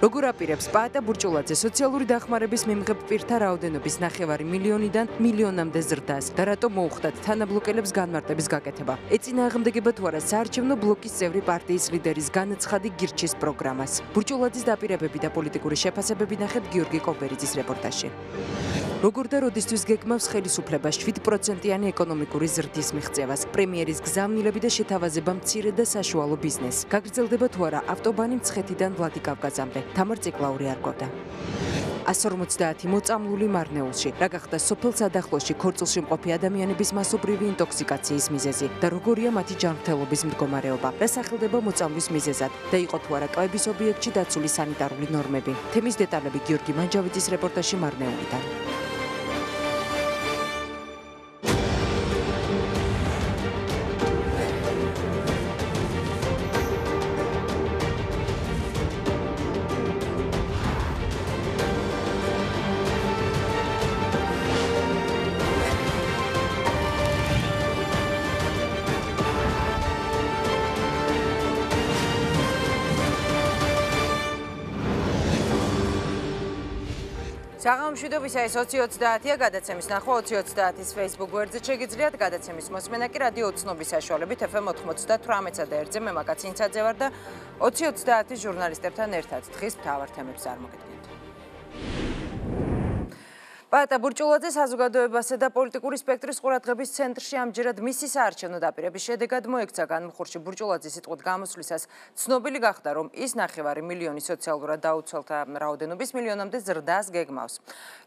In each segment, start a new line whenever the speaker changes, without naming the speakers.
როგორ აპირებს პაატა ბურჭულაძე სოციალური დახმარების მიმღებ პირთა რაოდენობის 9 მილიონიდან მილიონამდე ზრდას და რატომ მოუხდათ თანაბლოკელებს განმარტების გაკეთება. ეწინააღმდეგება თუ არა საარჩევნო ბლოკის წევრი პარტიის ლიდერის განაცხადი გირჩის პროგრამას. ბურჭულაძის დაპირებები და პოლიტიკური შეფასებები ნახეთ გიორგი კობერიძის რეპორტაჟში. როგორ და როდისთვის გეგმავს ხელისუფლება 7%-იანი ეკონომიკური ზრდის მიღწევას, პრემიერის გზავნილები და შეთავაზება მცირე და საშუალო ბიზნესს. გაგრძელდება თუ არა ავტობანი მცხეთიდან ვლადიკავკაზამდე. თამარ ციკლაური არ გვაქვს. 150 მოწამლული მარნეულში. რა გახდა სოფელ სადახლოში ქორწილში მყოფი ადამიანების მასობრივი ინტოქსიკაციის მიზეზი და როგორია მათი ჯანმრთელობის მდგომარეობა. რა სახელდება მოწამვლის მიზეზად და იყო თუ არა კვების ობიექტში დაცული სანიტარული ნორმები. თემის დეტალები გიორგი მანჯავიძის რეპორტაჟში მარნეულიდან. საღამომშვიდობისა ეს 20:30-ია გადაცემის ნახვა 20:30-ის Facebook გვერდზე შეგიძლიათ გადაცემის მოსმენა კი რადიო უცნობის საშუალებით FM 98 და 1-ზე მე მაკაცინცაძე ვარ და 20:30-ის ჟურნალისტებთან ერთად დღის მთავარ თემებს წარმოგიდგენთ. პაატა ბურჭულაძე საზოგადოებასა და პოლიტიკური სპექტრის ყურადღების ცენტრში ამჯერად მისი საარჩევნო დაპირების შედეგად მოექცა განმხორში ბურჭულაძის სიტყვით გამოსვლისას ცნობილი გახდა, რომ ის 9 მილიონი სოციალურად დაუცველთა რაოდენობის მილიონამდე ზრდას გეგმავს.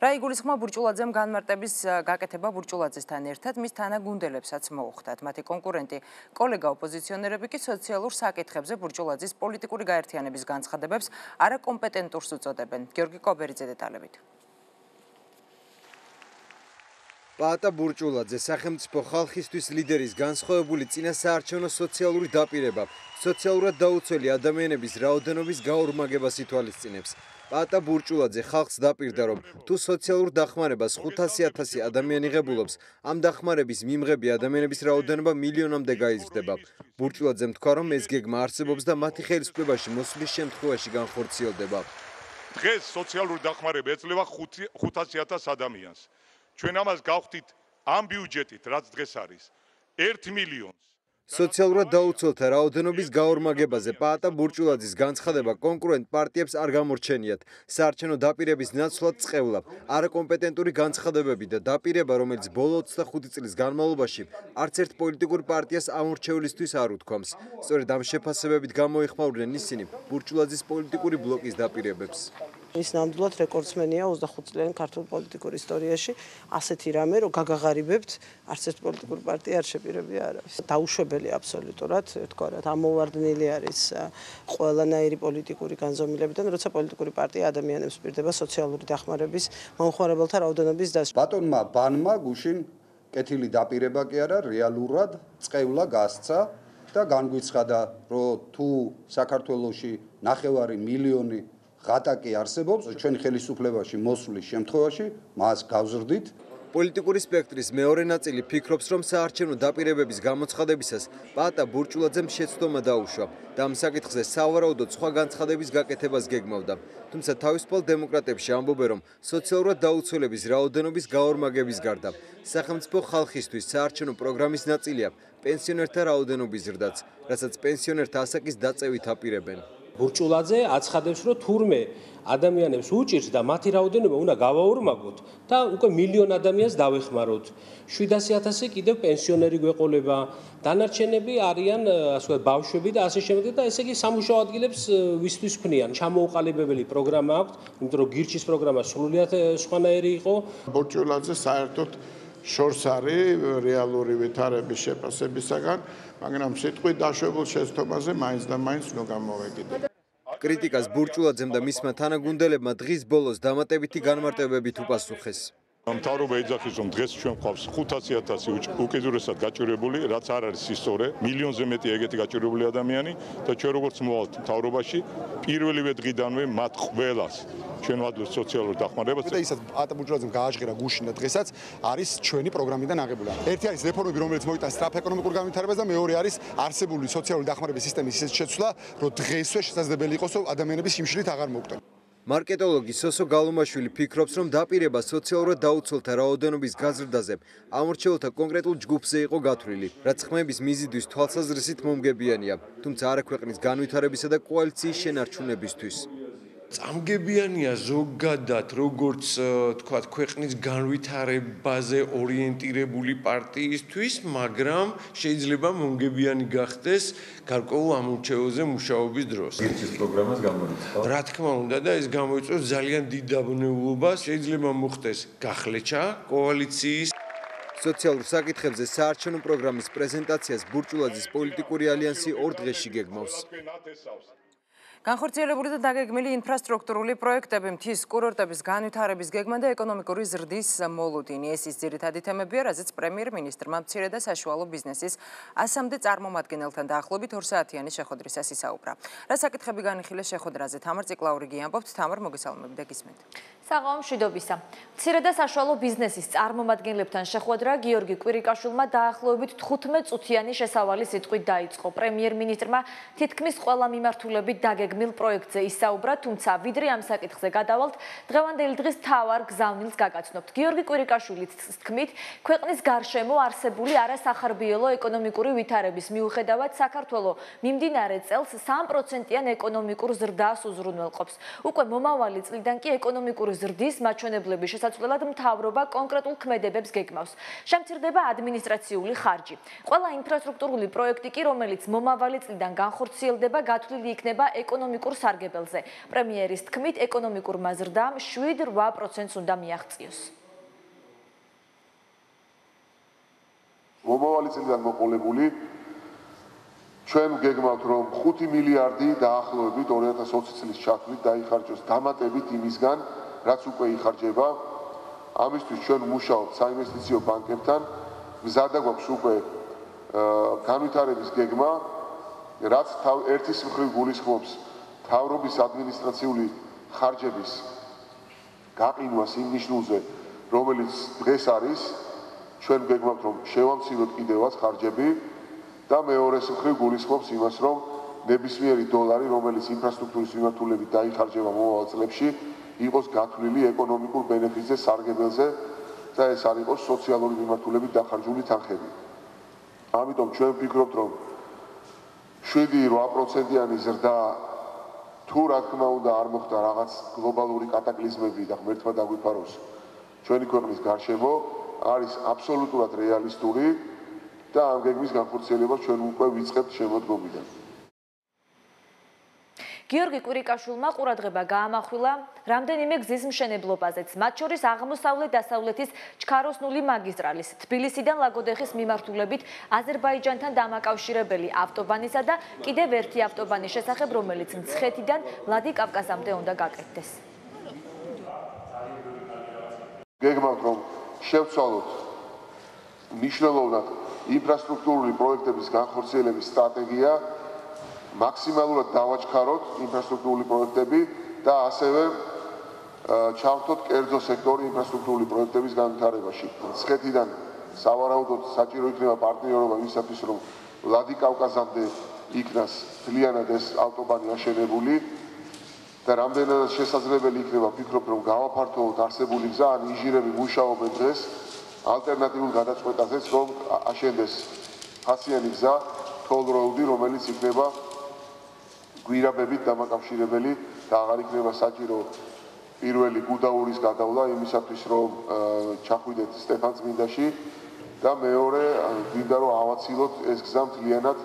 რა იგულისხმა ბურჭულაძემ განმარტების გაკეთება ბურჭულაძესთან ერთად მის თანაგუნდელებსაც მოუხდათ. მათი კონკურენტი კოლეგა ოპოზიციონერები კი სოციალურ საკითხებზე ბურჭულაძის პოლიტიკური გაერთიანების განცხადებებს არაკომპეტენტურს უწოდებენ. გიორგი კობერიძე დეტალებით.
პაატა ბურჭულაძე სახელმწიფო ხალხისთვის ლიდერის განსხვავებული წინასაარჩევნო სოციალური დაპირება, სოციალურად დაუცველი ადამიანების რაოდენობის გაორმაგებას ითვალისწინებს. პაატა ბურჭულაძე ხალხს დაპირდა, რომ თუ სოციალურ დახმარებას 500,000 ადამიანი ღებულობს, ამ დახმარების მიმღები ადამიანების რაოდენობა მილიონამდე გაიზრდება. ბურჭულაძემ თქვა, რომ ეს გეგმა არსებობს და მათი ხელისუფლებაში მოსვლის შემთხვევაში განხორციელდება.
დღეს სოციალური დახმარება ეძლევა 500,000 ადამიანს. ჩვენ ამას გავხდით ამ ბიუჯეტით, რაც დღეს არის 1 მილიონს.
სოციალურად დაუცველთა რაოდენობის გაორმაგებაზე პაატა ბურჭულაძის განცხადება კონკურენტ პარტიებს არ გამორჩენიათ. საარჩევნო დაპირების ნაცვლად წყევლა, არაკომპეტენტური განცხადებები და დაპირება, რომელიც ბოლო 25 წლის განმავლობაში არც ერთ პოლიტიკურ პარტიას ამორჩევლისთვის არ უთქვამს. სწორედ ამ შეფასებებით გამოეხმაურნენ ისინი ბურჭულაძის პოლიტიკური ბლოკის დაპირებებს.
ის ნამდვილად რეკორდსმენია 25 წლიანი ქართულ პოლიტიკურ ისტორიაში, ასეთი რამე, რომ გაგაღარიბებთ, არც ერთ პოლიტიკურ პარტია არ შეპირებია არავის. დაუშვებელი აბსოლუტურად, თქვა რა, ამოვარდნილი არის ყველანაირი პოლიტიკური განზომილებიდან, როცა პოლიტიკური პარტია ადამიანებს პირდება სოციალური დახმარების მომხმარებელთა რაოდენობის დასწრება.
ბატონმა ბანმა გუშინ კეთილი დაპირება კი არა, რეალურად წყევლა გასცა და განგვიცხადა, რომ თუ საქართველოში 9 მილიონი ღატაკი არსებობს, ჩვენ ხელისუფლებაში მოსვლის შემთხვევაში მას გავზრდით.
პოლიტიკური სპექტრის მეორე ნაწილი ფიქრობს, რომ საარჩევნო დაპირებების გამოცხადებისას პაატა ბურჭულაძემ შეცდომა დაუშვა და ამ საკითხზე სავარაუდოდ სხვა განცხადების გაკეთებას გეგმავდა. თუმცა თავისუფალ დემოკრატებში ამბობენ, რომ სოციალურად დაუცველების რაოდენობის გაორმაგების გარდა სახელმწიფო ხალხისთვის საარჩევნო პროგრამის ნაწილია პენსიონერთა რაოდენობის ზრდაც, რასაც პენსიონერთა ასაკის დაწევით აპირებენ.
ბურჭულაძე აცხადებს, რომ თურმე ადამიანებს უჭირს და მათი რაოდენობა უნდა გავაორმაგოთ და უკვე მილიონ ადამიანს დავეხმაროთ. 700,000 კიდევ პენსიონერი გვეყოლება, დანარჩენები არიან ასე ვთქვათ ბავშვები და ასე შემდეგ და ესე იგი სამუშაო ადგილებს ვისთვის ქმნიან. ჩამოუყალიბებელი პროგრამა აქვს, იმიტომ რომ გირჩის პროგრამა სრულიად სხვანაირი იყო.
ბურჭულაძე საერთოდ შორს არის რეალური ვითარების შეფასებისაგან, მაგრამ სიტყვით დაშვებულ შეცდომაზე მაინც და მაინც უნდა გამოვეკიდოთ.
კრიტიკას ბურჭულაძემ და მისმა თანაგუნდელებმა დღის ბოლოს დამატებითი განმარტებებით უპასუხეს.
მთავრობა ეძახის რომ დღეს ჩვენ გვყავს 500,000 უკიდურესად გაჭირვებული, რაც არ არის ისტორია, მილიონზე მეტი ეგეთი გაჭირვებული ადამიანი და ჩვენ როგორც მოვალთ მთავრობაში, პირველივე დღიდანვე მათ ყველას ჩვენ ვადლებთ სოციალურ დახმარებას.
და ისაც ატა ბურჯულაძემ გააჟღერა გუშინ და დღესაც არის ჩვენი პროგრამიდან აღებული. ერთი არის რეფორმები, რომელიც მოიტანს სწრაფ ეკონომიკურ განვითარებას და მეორე არის არსებული სოციალური დახმარების სისტემის ისეთ შეცვლა, რომ დღესვე შესაძლებელი იყოს, რომ ადამიანები სიმშილით აღარ მოკვდნენ.
მარკეტოლოგი სოსო გალომაშვილი ფიქრობს, რომ დაპირება სოციალურად დაუცველთა რაოდენობის გაზრდაზე ამორჩეულთა კონკრეტულ ჯგუფზე იყო გათვლილი, რაც ხმების მიზიდვის თვალსაზრისით მომგებიანია, თუმცა არა ქვეყნის განვითარებისა და კოალიციის შენარჩუნებისთვის.
წამგებიანია ზოგადად როგორც თქვათ ქვეყნის განვითარებაზე ორიენტირებული პარტიისთვის, მაგრამ შეიძლება მომგებიანი გახდეს გარკვეულ ამორჩეულზე მუშაობის დროს.
გირჩის პროგრამას გამოიწვია.
რა თქმა უნდა და ეს გამოიწვევს ძალიან დიდ დაბნეულობას, შეიძლება მოხდეს გახლეჩა კოალიციის.
სოციალურ საკითხებზე საარჩევნო პროგრამის პრეზენტაციას ბურჭულაძის პოლიტიკური ალიანსი 2 დღეში გეგმავს.
განხორციელებული და დაგეგმილი ინფრასტრუქტურული პროექტები, მთის კურორტების განვითარების გეგმა და ეკონომიკური ზრდის მოლოდინი. ეს ის ძირითადი თემებია, რაზეც პრემიერ-მინისტრმა მცირე და საშუალო ბიზნესის 100-მდე წარმომადგენელთან დაახლოებით 2 საათიანი შეხვედრისას ისაუბრა. რა საკითხები განიხილეს შეხვედრაზე? თამარ ციკლაურიგი ამბობთ. თამარ, მოგესალმებით და გისმენთ.
საღამო მშვიდობისა. მცირე და საშუალო ბიზნესის წარმომადგენლებთან შეხვედრა გიორგი კვირიკაშვილმა დაახლოებით 15 წუთიანი შესავალი სიტყვით დაიწყო. პრემიერ-მინისტრმა თითქმის ყველა მიმართულებით დაგეგმილ პროექტზე ისაუბრა, თუმცა ვიდრე ამ საკითხზე გადავალთ, დღევანდელი დღის მთავარ გზავნილს გაგაცნობთ. გიორგი კვირიკაშვილის თქმით, ქვეყნის გარშემო არსებული არასახარბიელო ეკონომიკური ვითარების მიუხედავად საქართველოს მიმდინარე წელს 3%-იან ეკონომიკურ ზრდას უზრუნველყოფს. უკვე მომავალი წლიდან კი ეკონომიკური ზრდის მაჩვენებლების შესაძლებლად მთავრობა კონკრეტულ ქმედებებს გეგმავს. შემცირდება ადმინისტრაციული ხარჯი. ყველა ინფრასტრუქტურული პროექტი კი, რომელიც მომავალი წლიდან განხორციელდება, გათვლილი იქნება ეკონომიკურ სარგებელზე. პრემიერის თქმით, ეკონომიკურმა ზრდამ 7-8% უნდა მიაღწიოს.
მომავალი წლიდან მოყოლებული ჩვენ გეგმავთ, რომ 5 მილიარდი დაახლოებით 2020 წლის ჩათვლით დაიხარჯოს დამატებით იმისგან, რაც უკვე იხარჯება. ამისთვის ჩვენ ვმუშაობთ საინვესტიციო ბანკებთან, მზადა გვაქვს უკვე განვითარების გეგმა, რაც ერთის მხრივ გულისხმობს მთავრობის ადმინისტრაციული ხარჯების გაყინვას იმ ნიშნულზე, რომელიც დღეს არის, ჩვენ გეგმავთ, რომ შევამციროთ კიდევაც ხარჯები და მეორეს მხრივ გულისხმობს იმას, რომ ნებისმიერი დოლარი, რომელიც ინფრასტრუქტურის მიმართულებით დაიხარჯება მომავალ წლებში, იყოს გათვლილი ეკონომიკურ ბენეფიტზე, სარგებელზე და ეს არ იყოს სოციალური მიმართულებით დახარჯული თანხები. ამიტომ ჩვენ ვფიქრობთ, რომ 7-8%-იანი ზრდა თუ რა თქმა უნდა არ მოხდა რაღაც გლობალური კატაკლიზმები და ღმერთმა დაგვიფაროს ჩვენი ქვეყნის გარშემო, არის აბსოლუტურად რეალისტური და ამ გეგმის განხორციელებას ჩვენ უკვე ვიწყებთ შემოდგომიდან.
გიორგი კვირიკაშვილმა ყურადღება გაამახვილა რამდენიმე გზის მშენებლობაზეც, მათ შორის აღმოსავლეთ-დასავლეთის ჩქაროსნული მაგისტრალის, თბილისიდან ლაგოდეხის მიმართულებით აზერბაიჯანთან დამაკავშირებელი ავტობანისა და კიდევ ერთი ავტობანის შესახებ, რომელიც მცხეთიდან ვლადიკავკაზამდე უნდა გაკეთდეს.
გეგმავთ, რომ შევცვალოთ მნიშვნელოვნად ინფრასტრუქტურული პროექტების განხორციელების სტრატეგია, მაქსიმალურად დავაჩქაროთ ინფრასტრუქტურული პროექტები და ასევე ჩავთოთ კერძო სექტორი ინფრასტრუქტურული პროექტების განვითარებაში. მცხეთიდან სავარაუდოდ საჭირო იქნება პარტნიორობა იმისათვის, რომ ვლადიკავკაზამდე იქნას მთლიანად ეს ავტობანი აშენებული და რამდენადაც შესაძლებელი იქნება, ვფიქრობ, რომ გავაფართოვოთ არსებული გზა, ან ინჟინერები მუშაობენ დღეს ალტერნატიულ გადაწყვეტაზეც, რომ აშენდეს ხასიანი გზა, toll road-ი, რომელიც იქნება გვირაბებით დამაკავშირებელი და აღარ იქნება საჭირო პირველი გუდაურის გადავლა იმისათვის, რომ ჩახვიდეთ სტეფანწმინდაში და მეორე გვინდა რომ ავაცილოთ ეს გზა მთლიანად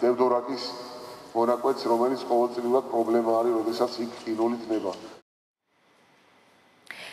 დევდორაკის მონაკვეთს, რომელიც ყოველწლიურად პრობლემა არის, როდესაც იქ ყინულით ნება.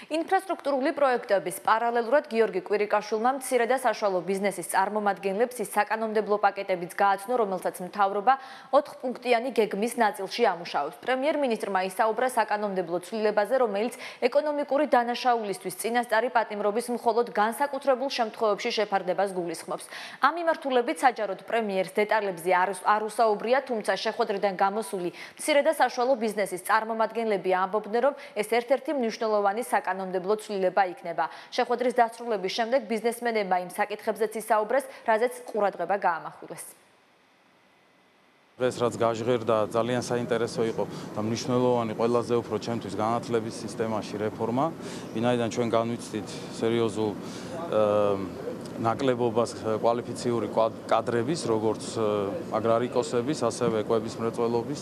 ინფრასტრუქტურული პროექტების პარალელურად გიორგი კვირიკაშვილმა მცირე და საშუალო ბიზნესის წარმომადგენლებს ის საკანონმდებლო პაკეტებიც გააცნო, რომელსაც მთავრობა 4 პუნქტიანი გეგმის ნაწილში ამუშავებს. პრემიერ-მინისტრმა ისაუბრა საკანონმდებლო ცვლილებაზე, რომელიც ეკონომიკური დანაშაულისთვის წინასწარი პატიმრობის მხოლოდ განსაკუთრებულ შემთხვევებში შეფარდებას გულისხმობს. ამ მიმართულებით საჯაროდ პრემიერს დეტალებზე არ უსაუბრია, თუმცა შეხვედრიდან გამოსული მცირე და საშუალო ბიზნესის წარმომადგენლები ამბობდნენ, რომ ეს ერთ-ერთი მნიშვნელოვანი საკანონმდებლო ცვლილება იქნება. შეხვედრის დასრულების შემდეგ ბიზნესმენებმა იმ საკითხებზეც ისაუბრეს, რაზეც ყურადღება გაამახვილეს.
ეს რაც გაჟღერდა ძალიან საინტერესო იყო და მნიშვნელოვანი ყველაზე უფრო ჩემთვის განათლების სისტემაში რეფორმა, ვინაიდან ჩვენ განვიცდით სერიოზულ ნაკლებობას კვალიფიციური კადრების, როგორც აგრარიკოსების, ასევე კვების მრეწველობის,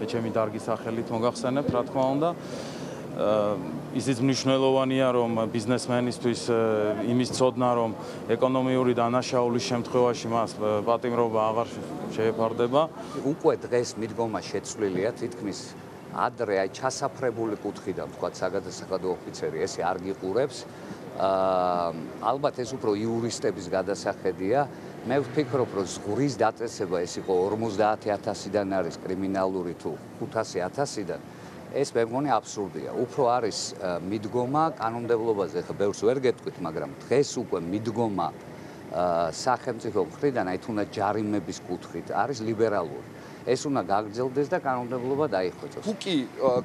ჩემი დარგის სახელით მოგახსენებ, რა თქმა უნდა. ისიც მნიშვნელოვანია, რომ ბიზნესმენისთვის იმის ცოდნა, რომ ეკონომიური დანაშაულის შემთხვევაში მას პატიმრობა აღარ შეეფარდება.
უკვე დღეს მიდგომა შეცვლილია, თითქმის ადრე აი ჩასაფრებული კუთხიდან, თქვა საგადასახადო ოფიცერი, ესე არ გიყურებს. ალბათ ეს უფრო იურისტების გადასახედია. მე ვფიქრობ, რომ ზღვის დაწესება ეს იყო 50,000-დან არის კრიმინალური თუ 500,000-დან. ეს მე მგონი აბსურდია. უფრო არის მიდგომა კანონმდებლობაზე, ხა ბევრს ვერ გეტყვით, მაგრამ დღეს უკვე მიდგომა სახელმწიფო მხრიდან, აი თუნდაც ჯარიმების კუთხით არის ლიბერალური. ეს უნდა გაგრძელდეს და კანონმდებლობა დაიხვეწოს.
თუ კი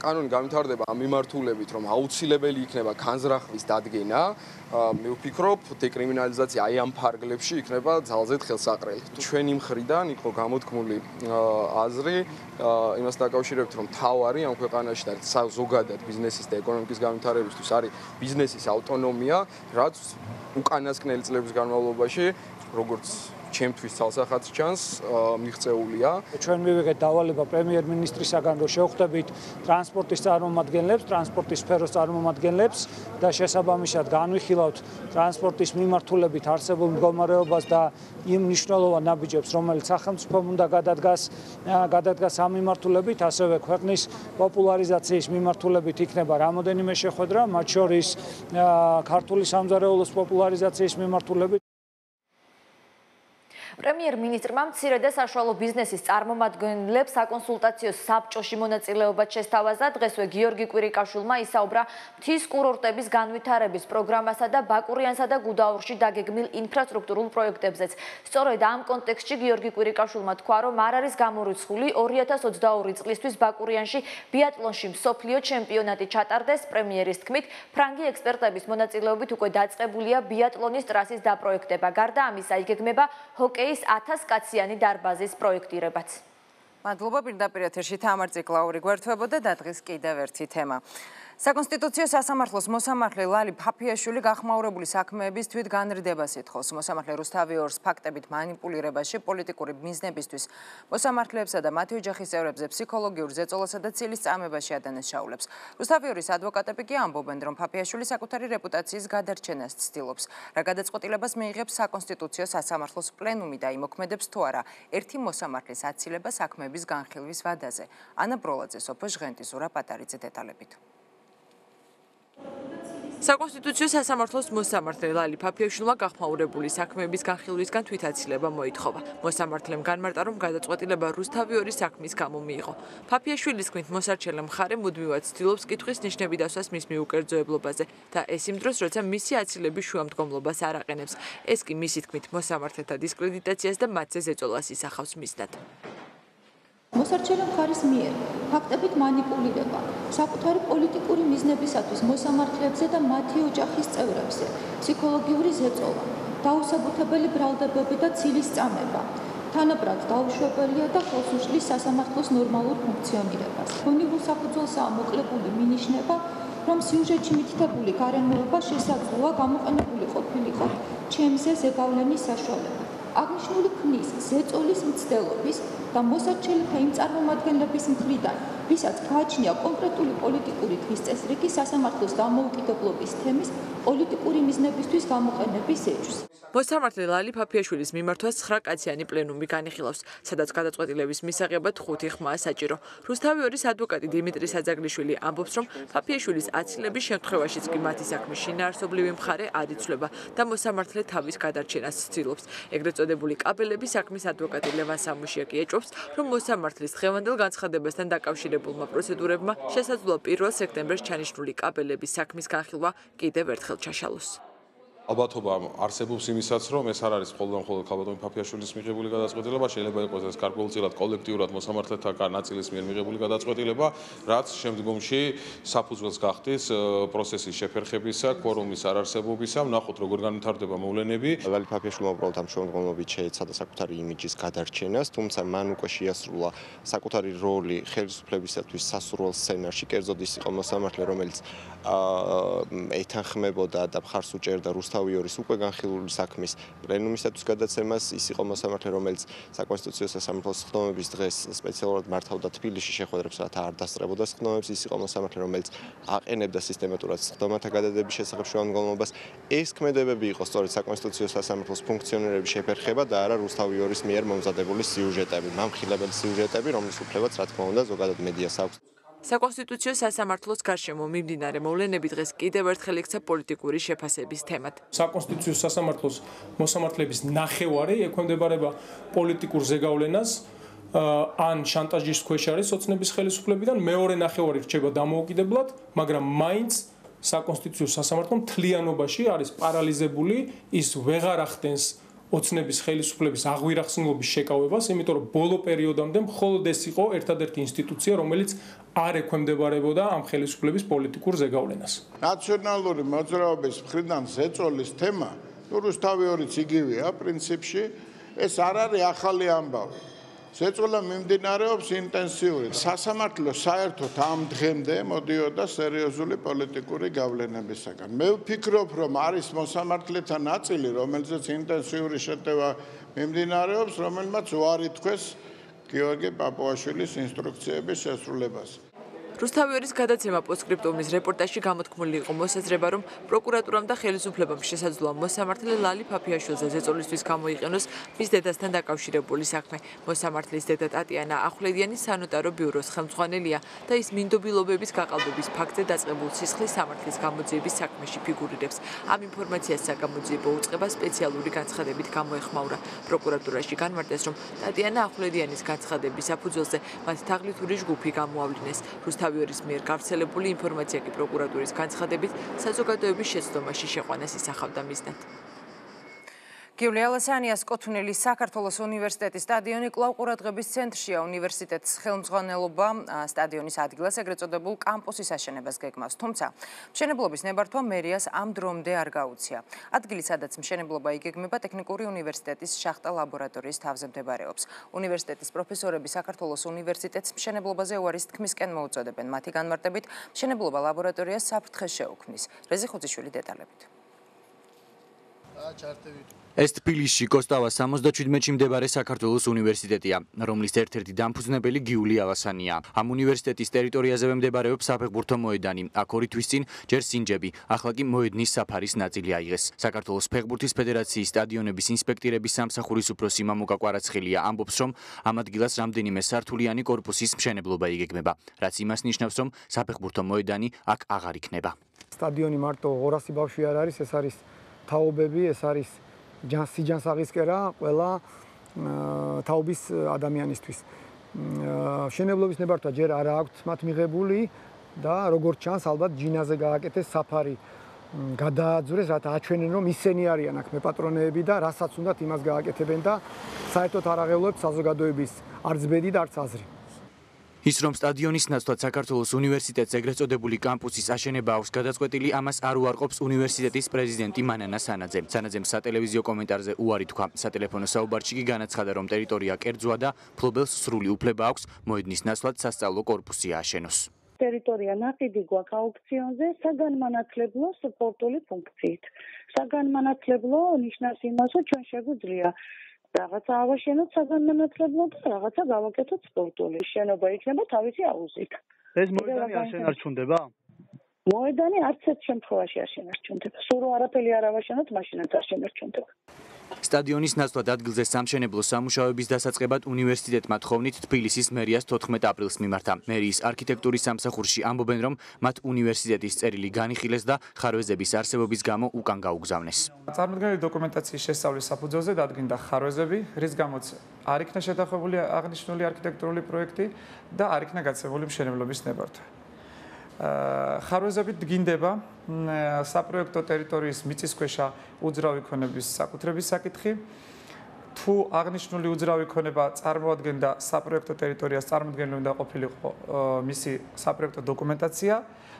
კანონი განვითარდება ამ მიმართულებით, რომ აუცილებელი იქნება განზრახვის დადგენა, მე ვფიქრობ, დეკრიმინალიზაცია აი ამ ფარგლებში იქნება ძალზედ ხელსაყრელი. ჩვენი მხრიდან იყო გამოთქმული აზრი იმას დაკავშირებით, რომ თავარი ამ ქვეყანაში და ზოგადად ბიზნესის და ეკონომიკის განვითარებისთვის არის ბიზნესის ავტონომია, რაც უკანასკნელი წლების განმავლობაში, როგორც ჩემთვის ცალსახად ჩანს, მიღწეულია.
ჩვენ მივიღეთ დავალება პრემიერ-მინისტრისაგან, რომ შევხვდებით ტრანსპორტის წარმომადგენლებს, ტრანსპორტის სფეროს წარმომადგენლებს და შესაბამისად განვიხილავთ ტრანსპორტის მიმართულებით არსებულ მდგომარეობას და იმ მნიშვნელოვან ნაბიჯებს, რომელიც სახელმწიფომ უნდა გადადგას ამ მიმართულებით, ასევე ქვეყნის პოპულარიზაციის მიმართულებით იქნება რამოდენიმე შეხვედრა, მათ შორის ქართული სამზარეულოს პოპულარიზაციის მიმართულებით.
პრემიერ-მინისტრმა მცირე და საშუალო ბიზნესის წარმომადგენლებს საკონსულტაციო საბჭოში მონაწილეობა შესთავაზა. დღესვე გიორგი კვირიკაშვილმა ისაუბრა მთის კურორტების განვითარების პროგრამასა და ბაკურიანსა და გუდაურში დაგეგმილ ინფრასტრუქტურულ პროექტებზეც. სწორედ ამ კონტექსტში გიორგი კვირიკაშვილმა თქვა, რომ არ არის გამორიცხული 2022 წლისთვის ბაკურიანში ბიატლონში მსოფლიო ჩემპიონატი ჩატარდეს. პრემიერის თქმით, ფრანგი ექსპერტების მონაწილეობით უკვე დაწყებულია ბიატლონის ტრასის დაპროექტება. გარდა ამისა, იგეგმება ჰოკეის 1000 კაციანი დარბაზის პროექტირებაც.
მადლობა, პირდაპირ ეთერში თამარ ციკლაური გვერდთვებოდა და დღეს კიდევ ერთი თემა. საკონსტიტუციო სასამართლოს მოსამართლე ლალი ფაფიაშვილი გახმაურებული საქმეების თვითგანრიდებას ითხოვს. მოსამართლე რუსთავი ორს ფაქტებით მანიპულირებაში პოლიტიკური მიზნებისთვის მოსამართლეებსა და მათი ოჯახის წევრებზე ფსიქოლოგიურ ზეწოლასა და ცილის წამებაში ადანეს ჩაულებს. რუსთავი ორის ადვოკატები კი ამბობენ, რომ ფაფიაშვილი საკუთარი რეპუტაციის გადარჩენას ცდილობს. რა გადაწყვეტილებას მიიღებს საკონსტიტუციო სასამართლოს პლენუმი და იმოქმედებს თუ არა ერთი მოსამართლის აცილება საქმეების განხილვის ვადაზე. ანა ბროლაძე, სოფო ჟღენტი, ზურა პატარიძე დეტალებით. საკონსტიტუციო სასამართლოს მოსამართლე ლალი ფაფიაშვილმა გახმაურებული საქმეების განხილვისგან თვითაცილება მოითხოვა. მოსამართლემ განმარტა, რომ გადაწყვეტილება რუსთავი ორის საქმის გამო მიიღო. ფაფიაშვილის თქმით, მოსარჩელე მხარე მუდმივად ცდილობს კითხვის ნიშნები დასვას მის მიუკერძოებლობაზე და ეს იმ დროს, როცა მისი აცილების შუამდგომლობას არ აყენებს. ეს კი მისი თქმით, მოსამართლეთა დისკრედიტაციას და მათზე ზეწოლას ისახავს მიზნად.
მოსარჩელე მხარის მიერ ფაქტებით მანიპულირება საკუთარი პოლიტიკური მიზნებისათვის მოსამართლეებზე და მათი ოჯახის წევრებზე, ფსიქოლოგიური ზეწოლა, დაუსაბუთებელი ბრალდებები და ცილის წამება, თანაბრად დაუშვებელია და ხელს უშლის სასამართლოს ნორმალურ ფუნქციონირებას. გონივრულ საფუძველსაა მოკლებული მინიშნება, რომ სიუჟეტში მითითებული გარემოება შესაძლოა გამოყენებული ყოფილიყო ჩემზე ზეგავლენის საშუალებით. აღნიშნული ქმნის ზეწოლის მცდელობის და მოსარჩელთა იმ წარმომადგენლების მხრიდან, ვისაც გააჩნია კონკრეტული პოლიტიკური თვის წესრიგი სასამართლოს დამოუკიდებლობის თემის პოლიტიკური მიზნებისთვის გამოყენების ეჭვს.
მოსამართლე ლალი ფაფიაშვილის მიმართვას 9 კაციანი პლენუმი განიხილავს, სადაც გადაწყვეტილების მისაღებად 5 ხმაა საჭირო. რუსთავი 2-ის ადვოკატი დიმიტრი საძაგლიშვილი ამბობს, რომ ფაფიაშვილის აცილების შემთხვევაშიც კი მათი საქმის შინაარსობრივი მხარე არ იცვლება და მოსამართლე თავის გადარჩენას ცდილობს. ეგრეთ წოდებული კაბელების საქმის ადვოკატი ლევან სამუშიაკი ეჭვობს, რომ მოსამართლის დღევანდელ განცხადებასთან დაკავშირებულმა პროცედურებმა შესაძლოა 1 სექტემბერს ჩანიშნული კაბელების საქმის განხილვა კიდევ ერთხელ ჩაშალოს.
ალბათობა არსებობს იმისაც, რომ ეს არ არის მხოლოდ ქალბატონ ფაფიაშვილის მიღებული გადაწყვეტილება, შეიძლება იყოს ეს გარკვეულწილად კოლექტიურად მოსამართლეთა ნაწილის მიერ მიღებული გადაწყვეტილება, რაც შემდგომში საფუძველს გახდის პროცესის შეფერხებისა, კვორუმის არარსებობისა, ვნახოთ როგორ განვითარდება მოვლენები.
ლალი ფაფიაშვილმა უბრალოდ ამ შემდგომლობით შეეცადა საკუთარი იმიჯის გადარჩენას, თუმცა მან უკვე შეასრულა საკუთარი როლი ხელისუფლებისათვის სასურველ სცენარში, კერძოდ ის იყო მოსამართლე, რომელიც ეთანხმებოდა და მხარს უჭერდა რუსთავი 2-ის უკვე განხილული საქმის პლენუმისათვის გადაცემას, ის იყო მოსამართლე, რომელიც საკონსტიტუციო სასამართლოს სხდომების დღეს სპეციალურად მართავდა თბილისში შეხვედრებს, რათა არ დასწრებოდა სხდომებს, ის იყო მოსამართლე, რომელიც აყენებდა სისტემატურად სხდომათა გადადების შესახებ შუამდგომლობას. ეს ქმედებები იყო სწორედ საკონსტიტუციო სასამართლოს ფუნქციონირების შეფერხება და არა რუსთავი 2-ის მიერ მომზადებული სიუჟეტები, მამხილებელი სიუჟეტები, რომლის უფლებაც რა თქმა უნდა ზოგადად მედიას აქვს.
საკონსტიტუციო სასამართლოს გარშემო მიმდინარე მოვლენები დღეს კიდევ ერთხელ იქცა პოლიტიკური შეფასების თემად.
საკონსტიტუციო სასამართლოს მოსამართლეების ნახევარი ექვემდებარება პოლიტიკურ ზეგავლენას ან შანტაჟის ქვეშ არის ოცნების ხელისუფლებიდან, მეორე ნახევარი რჩება დამოუკიდებლად, მაგრამ მაინც საკონსტიტუციო სასამართლო მთლიანობაში არის პარალიზებული, ის ვეღარ ახდენს ოცნების ხელისუფლების აღვირახსნილობის შეკავებას, იმიტომ რომ ბოლო პერიოდამდე მხოლოდ ეს იყო ერთადერთი ინსტიტუცია, რომელიც არ ექვემდებარებოდა ამ ხელისუფლების პოლიტიკურ ზეგავლენას.
ნაციონალური მოძრაობის მხრიდან ზეწოლის თემა, რუსთავი 2-იც იგივეა პრინციპში, ეს არ არის ახალი ამბავი. ზეწოლა მიმდინარეობს ინტენსიურად. სასამართლო საერთოდ ამ დღემდე მოდიოდა სერიოზული პოლიტიკური გავლენებისაგან. მე ვფიქრობ, რომ არის მოსამართლეთა ნაწილი, რომელზეც ინტენსიური შეტევა მიმდინარეობს, რომელმაც უარი თქვეს გიორგი პაპუაშვილის ინსტრუქციების შესრულებას.
რუსთავი 2-ის გადაცემა პოსტსკრიპტუმის რეპორტაჟში გამოთქმული იყო მოსაზრება, რომ პროკურატურამ და ხელისუფლებამ შესაძლოა მოსამართლე ლალი ფაფიაშვილზე ზეწოლისთვის გამოიყენოს მის დედასთან დაკავშირებული საქმე. მოსამართლის დედა ტატიანა ახვლედიანი სანოტარო ბიუროს ხელმძღვანელია და ის მინდობილობების გაყალბების ფაქტზე დაწყებულ სისხლის სამართლის გამოძიების საქმეში ფიგურირებს. ამ ინფორმაციას საგამოძიებო უწყება სპეციალური განცხადებით გამოეხმაურა. პროკურატურაში განმარტეს, რომ ტატიანა ახვლედიანის განცხადების საფუძველზე მათ თაღლითური ჯგუფი გამოავლინეს. რუსთავის მიერ გავრცელებული ინფორმაცია კი პროკურატურის განცხადებით საზოგადოების შეცდომაში შეყვანას ისახავდა მიზნად. გიულია ლასანიას კუთვნილის საქართველოს უნივერსიტეტის სტადიონი კვლავ ყურადღების ცენტრშია. უნივერსიტეტის ხელმძღვანელობა სტადიონის ადგილას ეგრეთ წოდებულ კამპუსის აშენებას გეგმავს, თუმცა მშენებლობის ნებართვა მერიას ამ დრომდე არ გაუწია. ადგილი, სადაც მშენებლობა იგეგმება, ტექნიკური უნივერსიტეტის შახტა ლაბორატორიის თავზე მდებარეობს. უნივერსიტეტის პროფესორები საქართველოს უნივერსიტეტს მშენებლობაზე უარის თქმისკენ მოუწოდებენ. მათი განმარტებით, მშენებლობა ლაბორატორიას საფრთხეს შეუქმნის. რეზი ხუძიშვილი დეტალებით.
ეს თბილისში კოსტავას 77-ში მდებარე საქართველოს უნივერსიტეტია, რომლის ერთ-ერთი დამფუძნებელი გიულია ლასანია. ამ უნივერსიტეტის ტერიტორიაზევე მდებარეობს საფეხბურთო მოედანი. აქ 2 თვის წინ ჯერ სინჯები, ახლა კი მოედნის საფარის ნაწილი აიღეს. საქართველოს ფეხბურთის ფედერაციის სტადიონების ინსპექტირების სამსახურის უფროსი მამუკა კვარაცხელია ამბობს, რომ ამ ადგილას რამდენიმე სართულიანი კორპუსის მშენებლობა იგეგმება, რაც იმას ნიშნავს, რომ საფეხბურთო მოედანი აქ აღარ იქნება.
სტადიონი მარტო 200 ბავშვი არ არის, ეს არის თაობები, ეს არის სიჯანსაღისკერა ყველა თაობის ადამიანისთვის. მშენებლობის ნებართვა ჯერ არ აქვთ მათ მიღებული და როგორც ჩანს, ალბათ ჯინაზე გააკეთეს საფარი გადააძვრეს, რათა აჩვენენ, რომ ისინი არიან აქ მეპატრონეები და რასაც უნდათ იმას გააკეთებენ და საერთოდ არ აღელვებთ საზოგადოების არც ბედი და არც აზრი.
ის რომ სტადიონის ნაცვლად საქართველოს უნივერსიტეტს ეგრეთ წოდებული კამპუსის აშენება აქვს გადაწყვეტილი, ამას არ უარყოფს უნივერსიტეტის პრეზიდენტი მანანა სანაძე. სანაძემ სატელევიზიო კომენტარზე უარი თქვა. სატელეფონო საუბარში კი განაცხადა, რომ ტერიტორია კერძოა და მფლობელს სრული უფლება აქვს მოედნის ნაცვლად სასწავლო კორპუსი ააშენოს.
ტერიტორია ნაკიდი გვაქვს აუქციონზე საგანმანათლებლო სპორტული ფუნქციით. საგანმანათლებლო ნიშნავს იმას, რომ ჩვენ შეგვიძლია რაღაცა ავაშენოთ საგანმანათლებლო და რაღაცა გავაკეთოთ სპორტული. შენობა იქნება თავისი აუზით.
ეს მოედანი არ შენარჩუნდება?
მოედანი არც ერთ შემთხვევაში არ შენარჩუნდება. სულ რომ არაფერი არ ავაშენოთ, მაშინაც არ შენარჩუნდება.
სტადიონის ნაცვლად ადგილზე სამშენებლო სამუშაოების დასაწყებად უნივერსიტეტმა თხოვნით თბილისის მერიას 14 აპრილს მიმართა. მერიის არქიტექტურის სამსახურში ამბობენ, რომ მათ უნივერსიტეტის წერილი განიხილეს და ხარვეზების არსებობის გამო უკან გაუგზავნეს.
წარმოდგენილი დოკუმენტაციის შესწავლის საფუძველზე დადგინდა ხარვეზები, რის გამოც არ იქნა შეთანხმებული აღნიშნული არქიტექტურული პროექტი და არ იქნა გაცემული მშენებლობის ნებართვა. ხარვეზებით დგინდება საპროექტო ტერიტორიის მიწისქვეშა უძრავი ქონების საკუთრების საკითხი. თუ აღნიშნული უძრავი ქონება წარმოადგენდა საპროექტო ტერიტორიას წარმოადგენელი უნდა ყოფილიყო მისი საპროექტო დოკუმენტაცია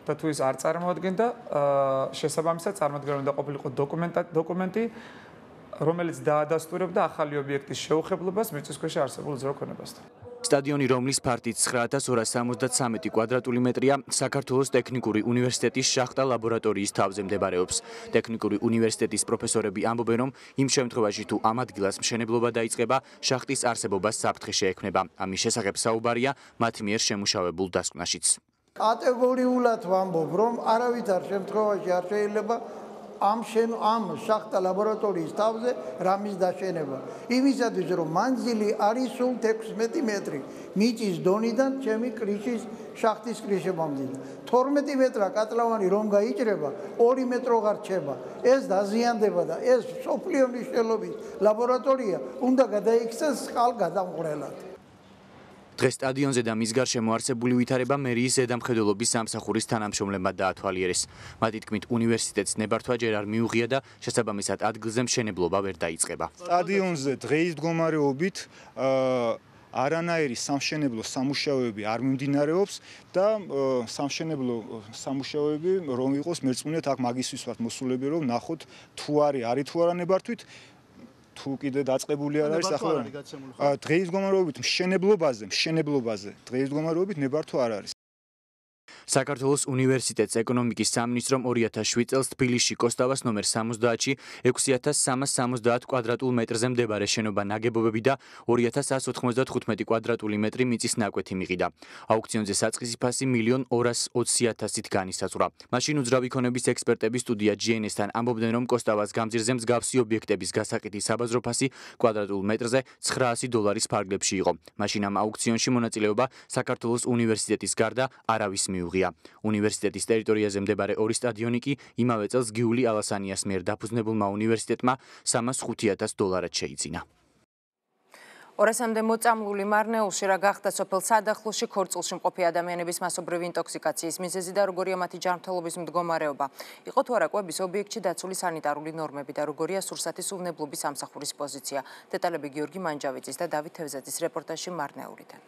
და თუ ის არ წარმოადგენდა შესაბამისად წარმოადგენელი უნდა ყოფილიყო დოკუმენტი რომელიც დაადასტურებდა ახალი ობიექტის შეუხებლობას მიწისქვეშა არსებულ უძრავ ქონებასთან.
სტადიონი, რომლის ფართით 9273 კვადრატული მეტრია, საქართველოს ტექნიკური უნივერსიტეტის შახტა ლაბორატორიის თავზე მდებარეობს. ტექნიკური უნივერსიტეტის პროფესორები ამბობენ, რომ იმ შემთხვევაში თუ ამ ადგილას მშენებლობა დაიწყება, შახტის არსებობას საფრთხე შეექმნება. ამის შესახებ საუბარია მათ მიერ შემუშავებულ დასკვნაშიც.
კატეგორიულად ვამბობ, რომ არავითარ შემთხვევაში არ შეიძლება ამ შახტა ლაბორატორიის თავზე რამის დაშენება. იმისათვის, რომ მანძილი არის სულ 16 მეტრი მიწის დონიდან ჩემი კრიშის შახტის კრიშებამდე. 12 მეტრა კატლავანი რომ გაიჭრება, 2 მეტრო აღარ რჩება. ეს დაზიანდება და ეს სოფლიო მნიშვნელობის ლაბორატორია უნდა გადაიქცეს წყალგადამღვრელად. დღეს სტადიონზე და მის გარშემო არსებული ვითარება მერიის ზედამხედველობის სამსახურის თანამშრომლებმა დაათვალიერეს. მათი თქმით, უნივერსიტეტს ნებართვა ჯერ არ მიუღია და შესაბამისად ადგილზე მშენებლობა ვერ დაიწყება.
სტადიონზე დღეის მდგომარეობით არანაირი სამშენებლო სამუშაოები არ მიმდინარეობს და სამშენებლო სამუშაოები რომ იყოს მერწმუნეთ აქ მაგის ვისვათ მოსულები რომ ნახოთ თუ არის თუ არა ნებართვით თუ კიდე დაწყებული არ არის ახლა დღეის მდგომარეობით მშენებლობაზე დღეის მდგომარეობით ნებართვა არ არის.
საქართველოს უნივერსიტეტს ეკონომიკის სამინისტრომ 2007 წელს თბილისში კოსტავას ნომერ 70-ში 6370 კვადრატულ მეტრზე მდებარე შენობა ნაგებობები და 2195 კვადრატული მეტრი მიწის ნაკვეთი მიყიდა. აუქციონზე საწყისი ფასი 1.220.000-ით განისაზღვრა. მაშინ უძრავი ქონების ექსპერტების სტუდია GNS-თან ამბობდნენ, რომ კოსტავას გამზირზე მსგავსი ობიექტების გასაყიდვის საბაზრო ფასი კვადრატულ მეტრზე $900 ფარგლებში იყო. მაშინ ამ აუქციონში მონაწილეობა საქართველოს უნივერსიტეტის გარდა არავის მიუღია. უნივერსიტეტის ტერიტორიაზე მდებარე ორი სტადიონი კი იმავე წელს გიული ალასანიას მიერ დაფუძნებულმა უნივერსიტეტმა $300,000 შეიძინა. ორასამდე მოწამლული მარნეულში რა გახდა სოფელ სადახლოში ქორწილში მყოფი ადამიანების მასობრივი ინტოქსიკაციის მიზეზი და როგორია მათი ჯანმრთელობის მდგომარეობა. იყო თუ არა კვების ობიექტში დაცული სანიტარული ნორმები და როგორია სურსათის უვნებლობის სამსახურის პოზიცია. დეტალები გიორგი მანჯავიძის და დავით თევზაძის რეპორტაჟში მარნეულიდან.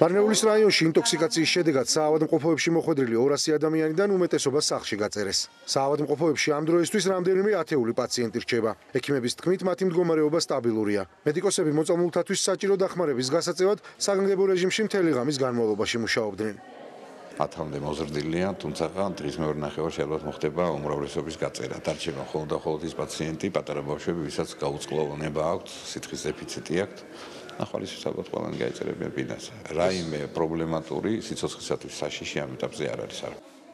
მარნეულის რაიონში ინტოქსიკაციის შედეგად საავადმყოფოებში მოხვედრილი 200 ადამიანიდან უმეტესობა სახლში გაწერეს. საავადმყოფოებში ამ დროისთვის რამდენიმე ათეული პაციენტი რჩება. ექიმების თქმით, მათი მდგომარეობა სტაბილურია. მედიკოსები მოწამლულთათვის საჭირო დახმარების გასაწევად საგანგებო რეჟიმში მთელი ღამის განმავლობაში მუშაობდნენ.
ათამდე მოზრდილია, თუმცა დღის მეორე ნახევარში ალბათ მოხდება უმრავლესობის გაწერა. დარჩება მხოლოდ და მხოლოდ ის პაციენტი, პატარა ბავშვები, ვისაც გაუწყლოვანება აქვთ, სითხის დეფიციტი აქვთ. ახალისის ალბათ ყველანი გაიწერებიან ბინას. რაიმე პრობლემატური სიცოცხლისათვის საშიში ამ ეტაპზე არ არის.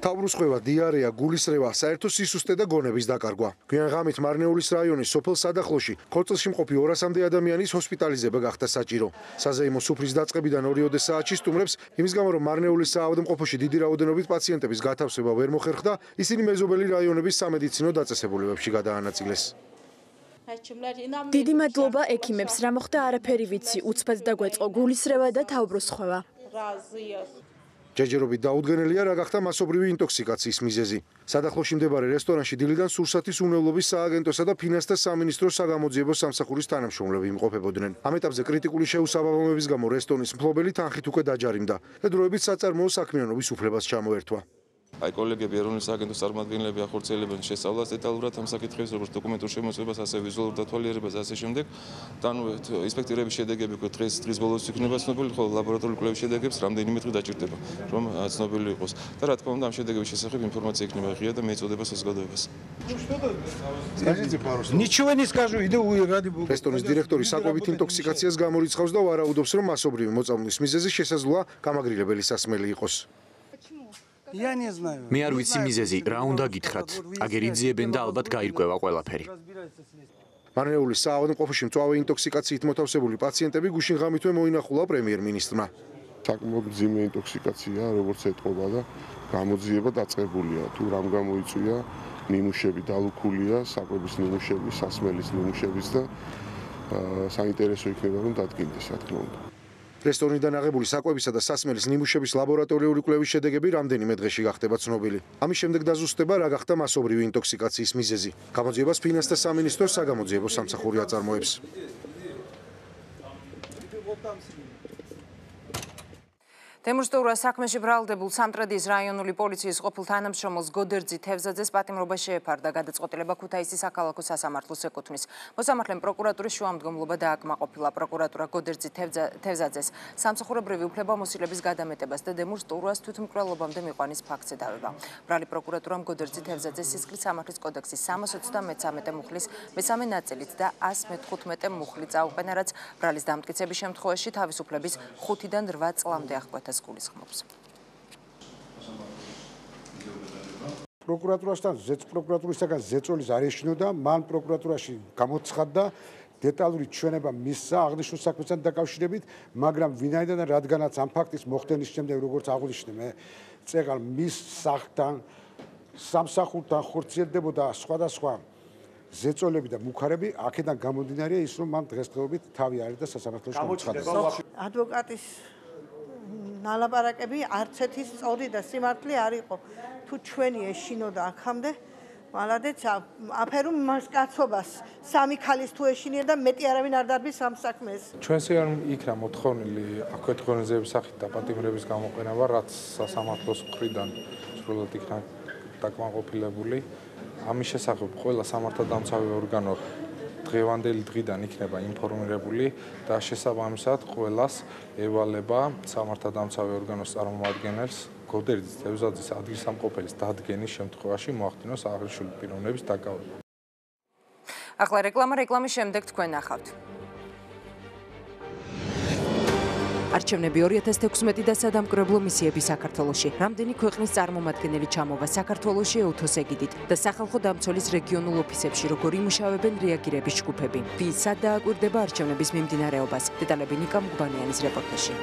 თავბრუსხვევა, დიარეა, გულისრევა, საერთო სისუსტე და გონების დაკარგვა. გვიან ღამით მარნეულის რაიონის სოფელ სადახლოში ქორწილში მყოფი 200-მდე ადამიანის ჰოსპიტალიზება გახდა საჭირო. საზეიმო სუფრის დაწყებიდან 2 საათში სტუმრებს იმის გამო, რომ მარნეულის საავადმყოფოში დიდი რაოდენობით პაციენტების გათავსება ვერ მოხერხდა, ისინი მეზობელი რაიონების სამედიცინო დაწესებულებებში გადაანაწილეს.
დიდი მადლობა ექიმებს, რა მოხდა არაფერი ვიცი, უცბად დაგვეწყო გულისრევა და თავბრუსხვევა.
ჯერჯერობით დაუდგენელია რა გახდა მასობრივი ინტოქსიკაციის მიზეზი. სადახლოში მდებარე რესტორანში დილიდან სურსათის უვნებლობის სააგენტოსა და ფინანსთა სამინისტროს საგამოძიებო სამსახურის თანამშრომლები იმყოფებოდნენ. ამ ეტაპზე კრიტიკული შეუსაბამობების გამო რესტორნის მფლობელი თანხით უკვე დაჯარიმდა და დროებით საწარმოო საქმიანობის უფლებას ჩამოერთვა.
აი კოლეგები ეროვნული სააგენტოს წარმომადგენლები ახორციელებენ შესწავლას დეტალურად ამ საკითხებს, როგორც დოკუმენტურ შემოწმებას, ასე ვიზუალურ დათვალიერებას, ასე შემდეგ. და ანუ ინსპექტორების შედეგები დღის ბოლოს იქნება ცნობილი, ხოლო ლაბორატორიული კვლევის შედეგებს რამდენიმე დღე დაჭირდება, რომ ცნობილი იყოს. და რა თქმა უნდა, ამ შედეგების შესახებ ინფორმაცია იქნება ღია და მეწოდება საზოგადოებას.
Ничего не скажу, иди ради бога. Рестораნის დირექტორი საკვებით ინტოქსიკაციას გამორიცხავს და ვარაუდობს, რომ მასობრივი მოწამვლის მიზეზი შესაძლოა გამაგრილებელი სასმელი იყოს.
მე არ ვიცი მიზეზი, რა უნდა გითხრათ. აგერ იძიებენ და ალბათ გაირკვევა ყველაფერი.
მარნეულის საავადმყოფოში მწვავე ინტოქსიკაციით მოთავსებული პაციენტები გუშინ ღამითვე მოინახულა პრემიერ-მინისტრმა.
საკმაოდ მძიმე ინტოქსიკაცია, როგორც ეთყობა და გამოძიება დაწყებულია. თუ რამ გამოიწვია, ნიმუშები დალუქულია, საკვების ნიმუშები, სასმელის ნიმუშებიც და საინტერესო იქნება რომ დადგინდეს, რა თქმა უნდა.
რესტორნიდან აღებული საკვებისა და სასმელის ნიმუშების ლაბორატორიული კვლევის შედეგები რამდენიმე დღეში გახდება ცნობილი. ამის შემდეგ დაზუსტება რა გახდა მასობრივი ინტოქსიკაციის მიზეზი. გამოძიებას ფინანსთა სამინისტრო საგამოძიებო სამსახური აწარმოებს.
თემურსტურა საქმეში ბრალდებულ სამტრედიის რაიონული პოლიციის ყოფილ თანამშრომელს გოდერძი თევზაძეს პატიმრობა შეეფარდა. გადაწყვეტილება ქუთაისის საქალაქო სასამართლოს ეკუთვნის. მოსამართლემ პროკურატურის შუამდგომლობა დააკმაყოფილა. პროკურატურა გოდერძი თევზაძეს სამსახურებრივი უფლებამოსილების გადამეტებას და თემურსტურას თვითმკვლელობამდე მიყვანის ფაქტზე დავება. ბრალი პროკურატურამ გოდერძი თევზაძეს სისხლის სამართლის კოდექსის 333 მუხლის მესამე ნაწილით და 115 მუხლით წაუყენა, რაც ბრალის დამტკიცების შემთხვევაში თავისუფლების 5-დან 8 წლამდე აღკვეთა.
პროკურატურისგან ზეწოლის არ ეშინოდა, მან პროკურატურაში გამოცხადდა დეტალური ჩვენება მისცა აღნიშნულ საქმესთან დაკავშირებით, მაგრამ ვინაიდან რადგანაც ამ ფაქტის მოხდენის შემდეგ, როგორც აღვნიშნე, მე წეღარ მის სახლთან, სამსახურთან ხორციელდებოდა სხვადასხვა ზეწოლები და მუხარები, აქედან გამომდინარეა ის, რომ მან დღესდღეობით თავი არის და სასამართლოში გამოცხადდა.
ადვოკატის ნალაპარაკები არც ერთი სწორი და სიმართლე არ იყო. თუ ჩვენი ეშინოდა აქამდე, მალადეც აფერო მას კაცობას სამი ქალის თუ ეშინია და მეტი არავინ არ დარბის ამ საქმეს.
ჩვენს არ იქნა მოთხოვნილი აქვეთ ღონისძიების სახით და პატიმრების გამოყენება, რაც სასამართლოს მხრიდან სრულად იქნა დაკმაყოფილებული. ამის შესახებ ყველა სამართალდამცავი ორგანო დღევანდელი დღიდან იქნება ინფორმირებული და შესაბამისად ყველას ევალება სამართალდამცავი ორგანოს წარმომადგენელს გოდერძის თევზაძის ადგილსამყოფელის დადგენის შემთხვევაში მოახდინოს აღნიშნული პიროვნების დაკავება.
ახლა რეკლამის შემდეგ თქვენ ნახავთ. არჩევნები 2016 და სადამკვირვებლო მისიები საქართველოში. რამდენი ქვეყნის წარმომადგენელი ჩამოვა საქართველოში ეუთოს ეგიდით და სახალხო დამცველის რეგიონულ ოფისებში როგორ იმუშავებენ რეაგირების ჯგუფები. ვისაც დააკვირდება არჩევნების მიმდინარეობას. დეტალები ნიკა მგბანიანის რეპორტაჟში.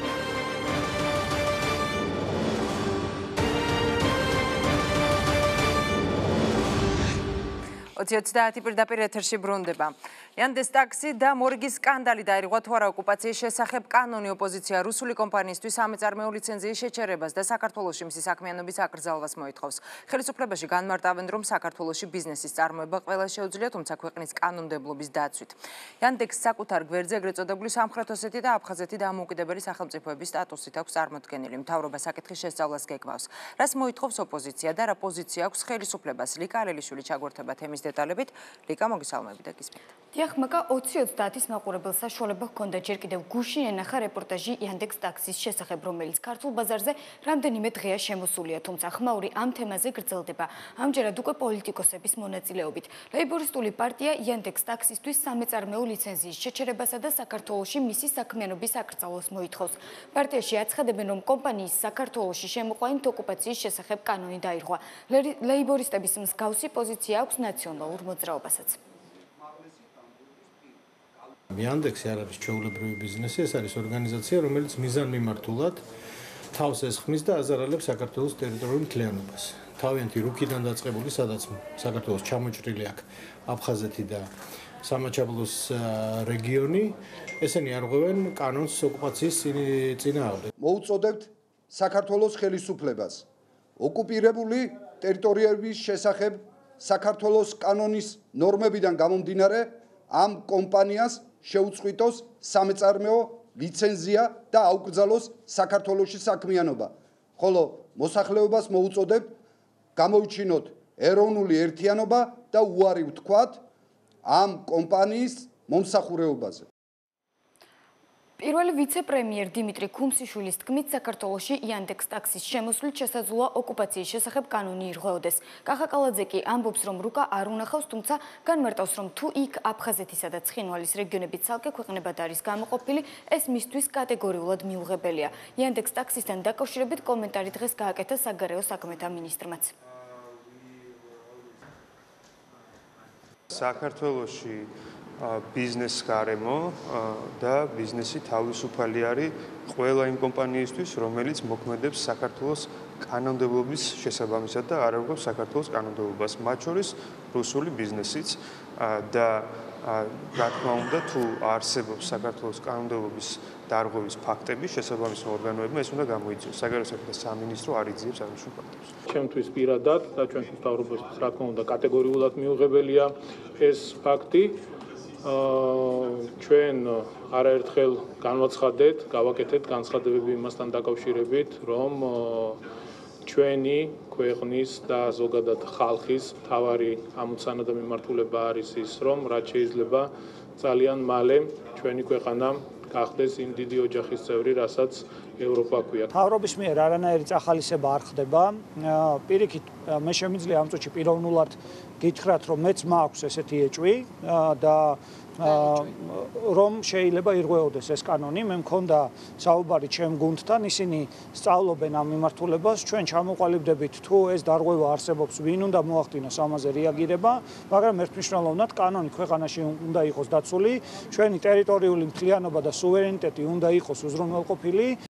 20-30 პირდაპირ ეთერში ბრუნდება. Yandex taxi და მორგის სკანდალი დაირღვა თუ არა ოკუპაციის შესახებ კანონი ოპოზიცია რუსული კომპანიისთვის სამეწარმეო ლიცენზიის შეჩერებას და საქართველოში მისი საქმიანობის აკრძალვას მოითხოვს. ხელისუფლებაში განმარტავენ, რომ საქართველოში ბიზნესის წარმოება ყველა შეუძლია, თუმცა ქვეყნის კანონმდებლობის დაცვით. Yandex საკუთარ გვერდზე ეგრეთ წოდებული სამხრეთ ოსეთი და აფხაზეთი დამოუკიდებელი სახელმწიფოების სტატუსით აქვს წარმოდგენილი. მთავრობა საკითხის შესწავლას გეგმავს. რას მოითხოვს ოპოზიცია და რა პოზიცია აქვს ხელისუფლებას? ლიკა ალელიშვილი ჩაგვერთება თემის დეტალებით. ლიკა, მოგესალმები და გისმენთ.
დიახ, მაკა 20-30-ის მაყურებელს საშუალება ჰქონდა ჯერ კიდევ გუშინ ენახა რეპორტაჟი Yandex taxis შესახებ, რომელიც ქართულ ბაზარზე რამდენიმე დღეა შემოსულია, თუმცა ხმაური ამ თემაზე გრძელდება. ამჯერად უკვე პოლიტიკოსების მონაწილეობით. ლეიბორისტული პარტია Yandex taxis-თვის სამეწარმეო ლიცენზიის შეჩერებასა და საქართველოში მისი საქმიანობის აკრძალვას მოითხოვს. პარტიაში აცხადებენ, რომ კომპანიის საქართველოში შემოყვანით ოკუპაციის შესახებ კანონი დაირღვა. ლეიბორისტების მსგავსი პოზიცია აქვს ნაციონალურ მოძრაობასაც.
Yandex არ არის ჩვეულებრივი ბიზნესი, ეს არის ორგანიზაცია, რომელიც მიზანმიმართულად თავს ესხმის და აზარალებს საქართველოს ტერიტორიულ მთლიანობას. თავიანთი რუქიდან დაწყებული, სადაც საქართველოს ჩამოჭრილი აქვს აფხაზეთი და სამაჩაბლოს რეგიონი, ესენი არღვევენ კანონს ოკუპაციის წინააღმდეგ.
მოუწოდებთ საქართველოს ხელისუფლებას ოკუპირებული ტერიტორიების შესახებ საქართველოს კანონის ნორმებიდან გამომდინარე ამ კომპანიას შეუწყვიტოს სამეწარმეო ლიცენზია და აუკრძალოს საქართველოში საქმიანობა. ხოლო მოსახლეობას მოუწოდებთ გამოვიჩინოთ ეროვნული ერთიანობა და უარი ვთქვათ ამ კომპანიის მომსახურებაზე.
პირველი ვიცე-პრემიერ დიმიტრი ქუმსიშვილის თქმით, საქართველოში იანდექს ტაქსის შემოსვლით შესაძლოა ოკუპაციის შესახებ კანონი ირღვეოდეს. კახაკალაძე კი ამბობს, რომ რუკა არ უნახავს, თუმცა განმარტავს, რომ თუ იქ აფხაზეთისა და ცხინვალის რეგიონებით ცალკე ქვეყნებად არის გამოყოფილი, ეს მისთვის კატეგორიულად მიუღებელია. იანდექს ტაქსისთან დაკავშირებით კომენტარი დღეს გააკეთა საგარეო საქმეთა მინისტრმაც.
საქართველოში ბიზნეს გარემო და ბიზნესი თავისუფალი არის ყველა იმ კომპანიისთვის, რომელიც მოქმედებს საქართველოს კანონმდებლობის შესაბამისად და არ აღგებს საქართველოს კანონმდებლობას, მათ შორის რუსული ბიზნესიც და რა თქმა უნდა, თუ არსებობს საქართველოს კანონმდებლობის დარღვევის ფაქტები, შესაბამის ორგანოებმა ეს უნდა გამოიწვიოს. საგარეო საქმეთა სამინისტრო არ იძიებს აღნიშნულ ფაქტებს.
ჩემთვის პირადად და ჩვენთვის მთავრობისთვის რა თქმა უნდა კატეგორიულად მიუღებელია ეს ფაქტი. ჩვენ არაერთხელ განვაცხადეთ, გავაკეთეთ განცხადებები იმასთან დაკავშირებით, რომ ჩვენი ქვეყნის და ზოგადად ხალხის მთავარი ამოცანა და მიმართულება არის ის, რომ რაც შეიძლება ძალიან მალე ჩვენი ქვეყანა გახდეს იმ დიდი ოჯახის წევრი, რასაც ევროპა ქვია.
მთავრობის მიერ არანაირი წახალისება არ ხდება. პირიქით, მე შემიძლია ამ წუთში პიროვნულად გითხრათ, რომ მეც მაქვს ესეთი ეჭვი და რომ შეიძლება ირღვეოდეს ეს კანონი. მე მქონდა საუბარი ჩემ გუნდთან, ისინი სწავლობენ ამ მიმართულებას. ჩვენ ჩამოყალიბდებით, თუ ეს დარღვევა არსებობს, ვინ უნდა მოახდინოს ამაზე რეაგირება, მაგრამ ერთმნიშვნელოვნად კანონი ქვეყანაში უნდა იყოს დაცული, ჩვენი ტერიტორიული მთლიანობა და სუვერენიტეტი უნდა იყოს უზრუნველყოფილი.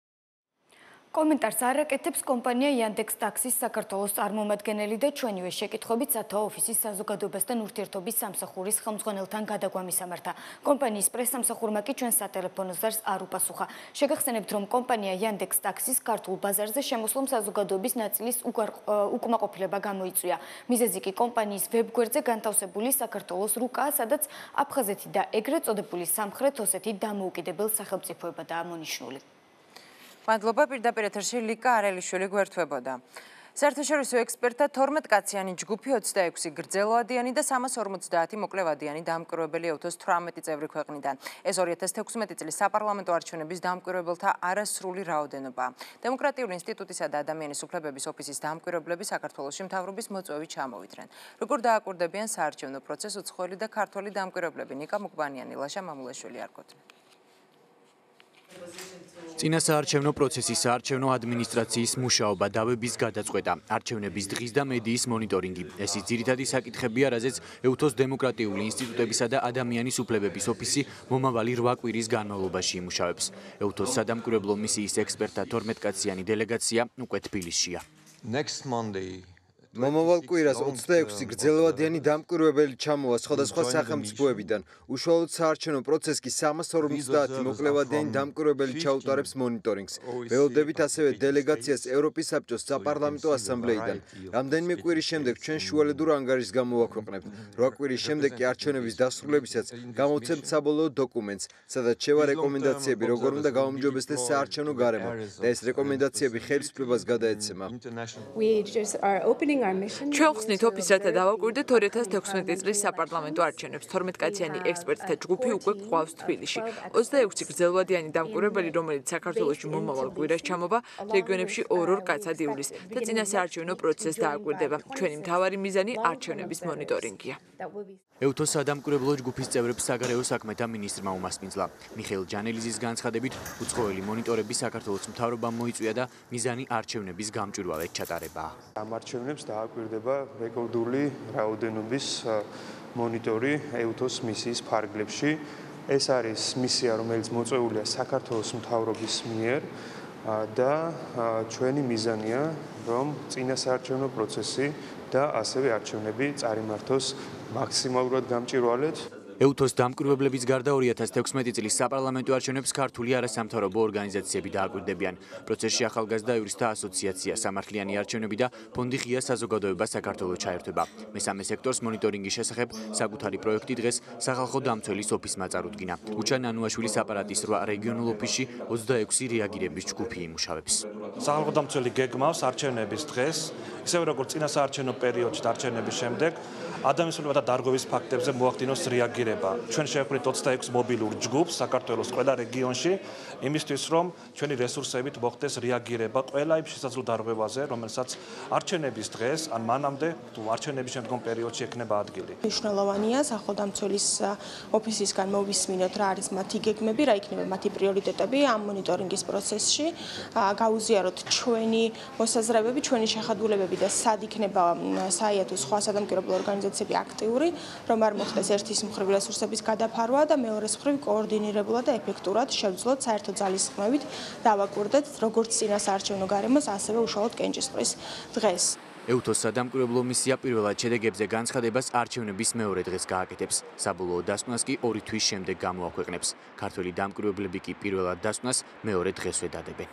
კომენტარს არ აკეთებს კომპანია იანდექს ტაქსის საქართველოს წარმომადგენელი და ჩვენივე შეკითხვებით სათაო ოფისის საზოგადოებასთან ურთიერთობის სამსახურის ხელმძღვანელთან გადაგვამისამართა. კომპანიის პრესსამსახურმა კი ჩვენ სატელეფონო ზარს არ უპასუხა. შეგახსენებთ, რომ კომპანია იანდექს ტაქსის ქართულ ბაზარზე შემოსვლამ საზოგადოების ნაწილის უკმაყოფილება გამოიწვია. მიზეზი კი კომპანიის ვებგვერდზე განთავსებული საქართველოს რუკაა, სადაც აფხაზეთი და ეგრეთ წოდებული სამხრეთ ოსეთი დამოუკიდებელ სახელმწიფოებადაა მონიშნული.
მადლობა, პირდაპირ ეთერში ლიკა არელიშვილი გვერდთვებოდა. საერთაშორისო ექსპერტთა 12 კაციანი ჯგუფი 26 გრძელვადიანი და 350 მოკლევადიანი დამკვირვებელი ევთოს 18 წევრი ქვეყნიდან. ეს 2016 წლის საპარლამენტო არჩევნების დამკვირვებელთა არასრული რაოდენობაა. დემოკრატიული ინსტიტუტისა და ადამიანის უფლებების ოფისის დამკვირვებლები საქართველოში მთავრობის მოწვევით ჩამოვიდნენ. როგორ დააკვირდებიან საარჩევნო პროცესს უცხოელი და ქართველი დამკვირვებლები? ნიკა მუკბანიანი, ლაშა მამულაშვილი არ გვხვდება.
წინა საარჩევნო პროცესის საარჩევნო ადმინისტრაციის მუშაობა დავების გადაწყვეტა, არჩევნების დღის და მედიის მონიტორინგი. ესიც ძირითადი საკითხებია, რაზეც ევთოს დემოკრატიული ინსტიტუტებისა და ადამიანის უფლებების ოფისი მომავალი 8 კვირის განმავლობაში იმუშავებს. ევთოს სადამკვირვებლო მისიის ექსპერტთა 12 კაციანი დელეგაცია უკვე თბილისშია.
მომავალ კვირას 26 გრძელვადიანი დამკვირვებელი ჩამოვა სხვადასხვა სახელმწიფოებიდან. უშუალოდ საარჩევნო პროცესს კი 350 მოკლევადიანი დამკვირვებელი ჩაუტარებს მონიტორინგს. ველოდებით ასევე დელეგაციას ევროპის საბჭოს საპარლამენტო ასამბლეიდან. რამდენიმე კვირის შემდეგ ჩვენ შუალედურ ანგარიშს გამოვაქვეყნებთ. 8 კვირის შემდეგ კი არჩევნების დასრულებისას გამოვცემთ საბოლოო დოკუმენტს, სადაც შევა რეკომენდაციები, როგორ უნდა გაუმჯობესდეს საარჩევნო გარემო და ეს რეკომენდაციები ხელისუფლებას გადაეცემა.
ჩვენ ხსნით ოფისრათა დავაკვირდეთ 2016 წლის საპარლამენტო არჩევნებს. 12 კაციანი ექსპერტთა ჯგუფი უკვე გვყავს თბილისში. 26 გრძელვადიანი დამკვირვებელი, რომელიც საქართველოში მომავალ კვირას ჩამოვა, რეგიონებში ორ კაცად ივლის და წინა საარჩევნო პროცესს დააკვირდება. ჩვენი მთავარი მიზანი არჩევნების მონიტორინგია.
ევთოს სადამკვირვებლო ჯგუფის წევრებს საგარეო საქმეთა მინისტრმა უმასპინძლა. მიხეილ ჯანელიძის განცხადებით, უცხოელი მონიტორები საქართველოს მთავრობამ მოიწვია და მიზანი არჩევნების გამჭვირვალედ ჩატარებაა.
ამ არჩევნებს დააკვირდება რეკორდული რაოდენობის მონიტორი ევთოს მისიის ფარგლებში. ეს არის მისია, რომელიც მოწვეულია საქართველოს მთავრობის მიერ და ჩვენი მიზანია, რომ წინა საარჩევნო პროცესი და ასევე არჩევნები წარიმართოს მაქსიმალურად გამჭვირვალედ.
ევთოს დამკვირვებლების გარდა 2016 წლის საპარლამენტო არჩევნებს ქართული არასამთავრობო ორგანიზაციები დააკვირდებიან. პროცესში ახალგაზრდა იურისტთა ასოციაცია, სამართლიანი არჩევნები და ფონდი ღია საზოგადოება საქართველოს ჩაერთვება. მესამე სექტორს მონიტორინგის შესახებ საკუთარი პროექტი დღეს სახალხო დამცველის ოფისმა წარუდგინა. უჩა ნანუაშვილის აპარატის 8 რეგიონულ ოფისში 26 რეაგირების ჯგუფი იმუშავებს.
სახალხო დამცველი გეგმავს არჩევნების დღეს
ისევე როგორც წინასაარჩევნო პერიოდში დარჩენების შემდეგ ადამიანთა დარღვევის ფაქტებზე მოახდინოს რეაგირება. ჩვენ შევხვდით 26 მობილურ ჯგუფს საქართველოს ყველა რეგიონში, იმისთვის რომ ჩვენი რესურსებით მოხდეს რეაგირება ყველა იმ შესაძლო დარღვევაზე, რომელსაც არჩევნების დღეს ან მანამდე თუ არჩევნების შემდგომ პერიოდში ექნება ადგილი.
მნიშვნელოვანია სახელდამცველის ოფისისგან მოვისმინოთ რა არის მათი გეგმები, რა იქნება მათი პრიორიტეტები ამ მონიტორინგის პროცესში, გაუზიაროთ ჩვენი მოსაზრებები, ჩვენი შეხედულებები და სად იქნება საიათო სხვა სადამკვირვებლო ორგანიზაციები აქტიური, რომ არ მოხდეს ერთის მხრივ რესურსების გადაფარვა და მეორეს მხრივ კოორდინირებულად და ეფექტურად შევძლოთ საერთო ძალისხმევით დავაკვირდეთ როგორც წინასაარჩევნო გარემოს, ასევე უშუალოდ კენჭისყრის დღეს.
EUTOS სადამკვირვებლო მისია პირველად შედეგებზე განცხადებას არჩევნების მეორე დღეს გააკეთებს. საბოლოო დასკვნას კი 2 თვის შემდეგ გამოაქვეყნებს. ქართველი დამკვირვებლები კი პირველად დასკვნას მეორე დღესვე დადებენ.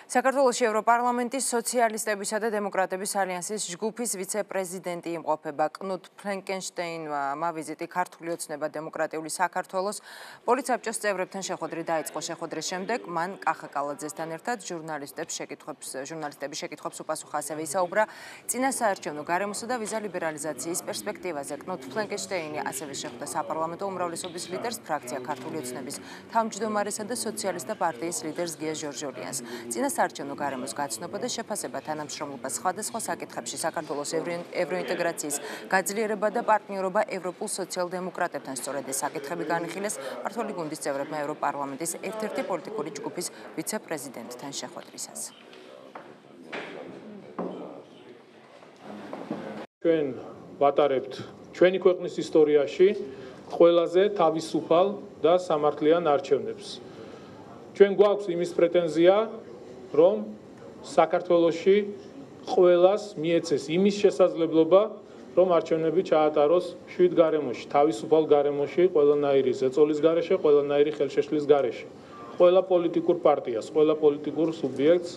საქართველოში ევროპარლამენტის სოციალისტებისა და დემოკრატების ალიანსის ჯგუფის ვიცე-პრეზიდენტი იმყოფება კნუტ ფლენკენშტეინმა ვიზიტი ქართული ოცნება დემოკრატიული საქართველოს პოლიცაბჭოს წევრებთან შეხვედრით დაიწყო. შეხვედრის შემდეგ მან კახა კალაძესთან ერთად ჟურნალისტების შეკითხვებს უპასუხა. ასევე ისაუბრა წინასაარჩევნო გარემოსა და ვიზა ლიბერალიზაციის პერსპექტივაზე. კნუტ ფლენკენშტეინი ასევე შეხვდა საპარლამენტო უმრავლესობის ლიდერს, ფრაქცია ქართული ოცნების თავმჯდომარესა და სოციალისტთა პარტიის ლიდერს გია ჟორჟორიანს. საარჩევნო გარემოს გაცნობა და შეფასება თანამშრომლობა სხვადასხვა საკითხებში საქართველოს ევროინტეგრაციის გაძლიერება და პარტნიორობა ევროპულ სოციალ-დემოკრატებთან სწორედ ეს საკითხები განიხილეს მმართველი გუნდის წევრებმა ევროპარლამენტის ერთ-ერთი პოლიტიკური ჯგუფის ვიცე-პრეზიდენტთან შეხვედრისას.
ჩვენ ვატარებთ ჩვენი ქვეყნის ისტორიაში ყველაზე თავისუფალ და სამართლიან არჩევნებს. ჩვენ გვაქვს იმის პრეტენზია რომ საქართველოში ყველას მიეცეს იმის შესაძლებლობა, რომ არჩევნები ჩაატაროს შვიდ გარემოში, თავისუფალ გარემოში, ყველანაირი ზეწოლის გარეშე, ყველანაირი ხელშეშლის გარეშე. ყველა პოლიტიკურ პარტიას, ყველა პოლიტიკურ სუბიექტს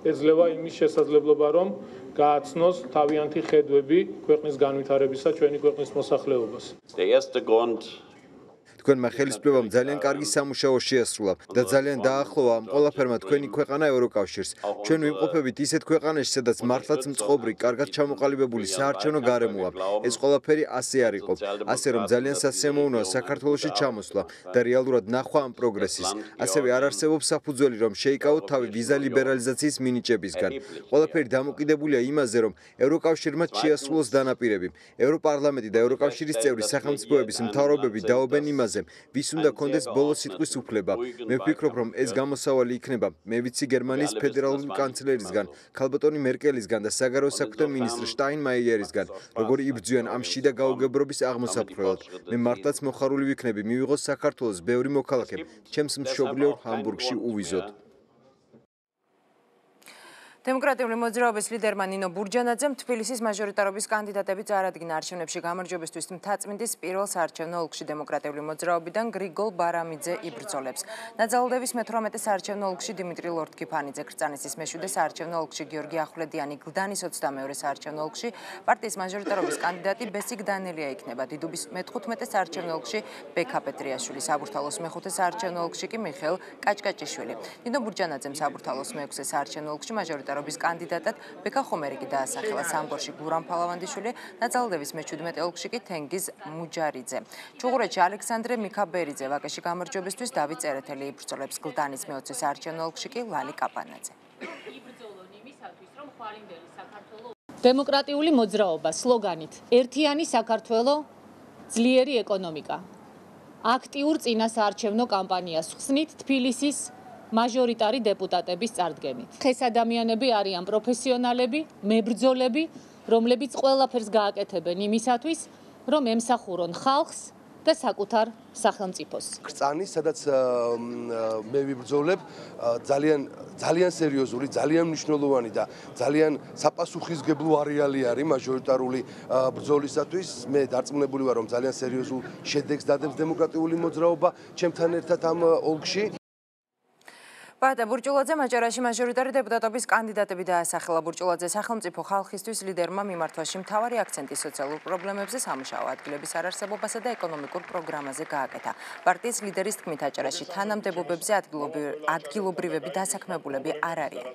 ეძლევა იმის შესაძლებლობა, რომ გააცნოს თავიანთი ხედვები ქვეყნის განვითარებისა, ჩვენი ქვეყნის მოსახლეობას.
თქვენმა ხელისუფლებამ ძალიან კარგი სამუშაო შეასრულა და ძალიან დაახლოვა ამ ყველაფერმა თქვენი ქვეყანა ევროკავშირს. ჩვენ ვიმყოფებით ისეთ ქვეყანაში, სადაც მართლაც მწყობრი, კარგად ჩამოყალიბებული საარჩევნო გარემოა. ეს ყველაფერი ასე არ იყო. ასე რომ ძალიან სასიამოვნოა საქართველოში ჩამოსვლა და რეალურად ნახვა ამ პროგრესის. ასევე არ არსებობს საფუძველი, რომ შეიკავოთ თავი ვიზა ლიბერალიზაციის მინიჭებისგან. ყველაფერი დამოკიდებულია იმაზე, რომ ევროკავშირმა შეასრულოს დანაპირები. ევროპარლამენტი და ევროკავშირის წევრი სახელმწიფოების მთავრობები დაობენ იმაზე, ვის უნდა კონდეს ბოლო სიტყვის უფლება. მე ვფიქრობ, რომ ეს გამოსავალი იქნება. მე ვიცი გერმანიის ფედერალური კანცლერისგან, ქალბატონი მერკელისგან და საგარეო საქმეთა მინისტრ შტაინმაიერისგან, როგორი იბრძვიან ამ შიდა გაუგებრობის აღმოსაფრთხოებად. მე მართლაც მოხარული ვიქნები მივიღოს საქართველოს ბევრი მოქალაქე ჩემს მშობლიურ ჰამბურგში უვიზოთ.
დემოკრატიული მოძრაობის ლიდერმა ნინო ბურჯანაძემ თბილისის მაჟორიტარობის კანდიდატები წარადგინა არჩევნებში გამარჯვებისთვის მთაწმინდის პირველ საარჩევნო ოლქში დემოკრატიული მოძრაობიდან გრიგოლ ბარამიძე იბრძოლებს. ნაძალდევის მე-18 საარჩევნო ოლქში დიმიტრი ლორთქიფანიძე, ქრწანისის მე-7 საარჩევნო ოლქში გიორგი ახვლედიანი, გლდანის 22 საარჩევნო ოლქში პარტიის მაჟორიტარობის კანდიდატი ბესიკ დანელია იქნება. დიდუბის მე-15 საარჩევნო ოლქში ბექა პეტრიაშვილი, საბურთალოს მე-5 საარჩევნო ოლქში კი მიხეილ კაჭკაჭიშვილი. ნინო ბურჯანაძემ საბურთალოს მე-6 საარჩევნო ოლქში მაჟორიტარობის კანდიდატად ბექა ხომერიკი დაასახელა. სამბორში გურამ ფალავანდიშვილი, ნაძალდევის მე-17 ოლქში კი თენგიზ მუჯარიძე. ჩუღურეთში ალექსანდრე მიქაბერიძე, ვაკეში გამარჯვებისთვის დავით წერეთელი იბრძოლებს. გლდანის მე-20 საარჩევნო ოლქში კი ლალი კაპანაძე.
დემოკრატიული მოძრაობა სლოგანით ერთიანი საქართველო, ძლიერი ეკონომიკა. აქტიურ წინასაარჩევნო კამპანიას ხსნით თბილისის მაჟორიტარი დეპუტატების წარდგენით. ხეს ადამიანები არიან პროფესიონალები, მებრძოლები, რომლებიც ყველაფერს გააკეთებენ იმისათვის, რომ ემსახურონ ხალხს და საკუთარ სახელმწიფოს.
ქრწანი, სადაც მე ვიბრძოლებ, ძალიან სერიოზული, ძალიან მნიშვნელოვანი და ძალიან საპასუხისმგებლო არეალი არის მაჟორიტარული ბრძოლისათვის. მე დარწმუნებული ვარ, რომ ძალიან სერიოზულ შედეგს დადებს დემოკრატიული მოძრაობა ჩემთან ერთად ამ ოლქში.
ბატა ბურჭულაძე მაჭარაში მაჟორიტარი დეპუტატობის კანდიდატები დაასახელა. ბურჭულაძე სახელმწიფო ხალხისთვის ლიდერმა მიმართვაში მთავარი აქცენტი სოციალურ პრობლემებზე, სამუშაო ადგილების არარსებობასა და ეკონომიკურ პროგრამაზე გააკეთა. პარტიის ლიდერის თქმით, აჭარაში თანამდებობებზე ადგილობრივები დასაქმებულები არ არიან.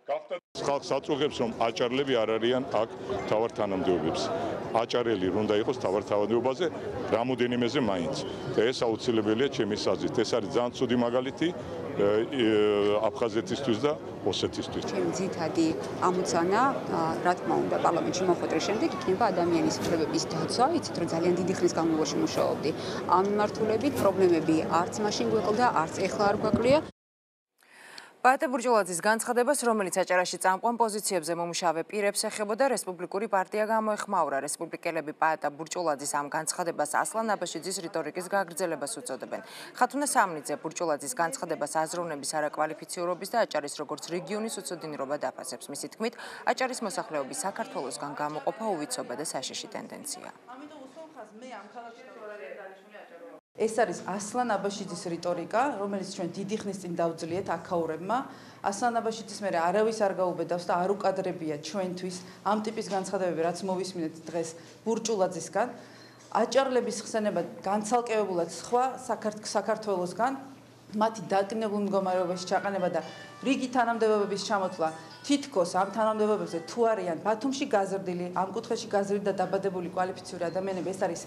ხალხს აწუხებს, რომ აჭარლები არ არიან აქ თავარ თანამდებობებს. აჭარელი უნდა იყოს თავარ თანამდებობაზე რამოდენიმეზე მაინც. და ეს აუცილებელია ჩემი აზრით. ეს არის ძალიან ცუდი მაგალითი აფხაზეთისთვის და ოსეთისთვის.
ჩემი ძირითადი ამოცანა, რა თქმა უნდა, პარლამენტში მოხვედრის შემდეგ იქნება ადამიანის უფლებების დაცვა. იცით, რომ ძალიან დიდი ხნის განმავლობაში მუშაობდი ამ მიმართულებით, პრობლემები არც მაშინ გვეყოლდა, არც ეხლა არ გვაკლია. პაატა ბურჯულაძის განცხადებას, რომელიც აჭარაში წამყვან პოზიციებზე მომუშავე პირებს ეხებოდა, რესპუბლიკური პარტია გამოეხმაურა. რესპუბლიკელები პაატა ბურჯულაძის ამ განცხადებას ასლან აბაშიძის რიტორიკის გაგრძელებას უწოდებენ. ხათუნა სამნიძე ბურჯულაძის განცხადებას აზროვნების არაკვალიფიციურობის და აჭარის როგორც რეგიონის უცოდინრობა დაფასებს. მისი თქმით, აჭარის მოსახლეობის საქართველოსგან გამოყოფა უვიცობა და საშიში ტენდენცია.
ეს არის ასლან აბაშიძის რიტორიკა, რომელიც ჩვენ დიდი ხნის წინ დავძლიეთ აქაურებმა. ასლან აბაშიძის მერე არავის არ გაუბედავს და არ უკადრებია ჩვენთვის ამ ტიპის განცხადებები, რაც მოვისმინეთ დღეს ბურჯულაძისგან. აჭარლების ხსენება განცალკევებულად სხვა საქართველოსგან, მათი დაკნინებულ მდგომარეობაში ჩაყენება და რიგი თანამდებობების ჩამოთვლა თითქოს ამ თანამდებობებზე თუ არიან ბათუმში გაზრდილი, ამ კუთხეში გაზრდილი და დაბადებული კვალიფიციური ადამიანები, ეს არის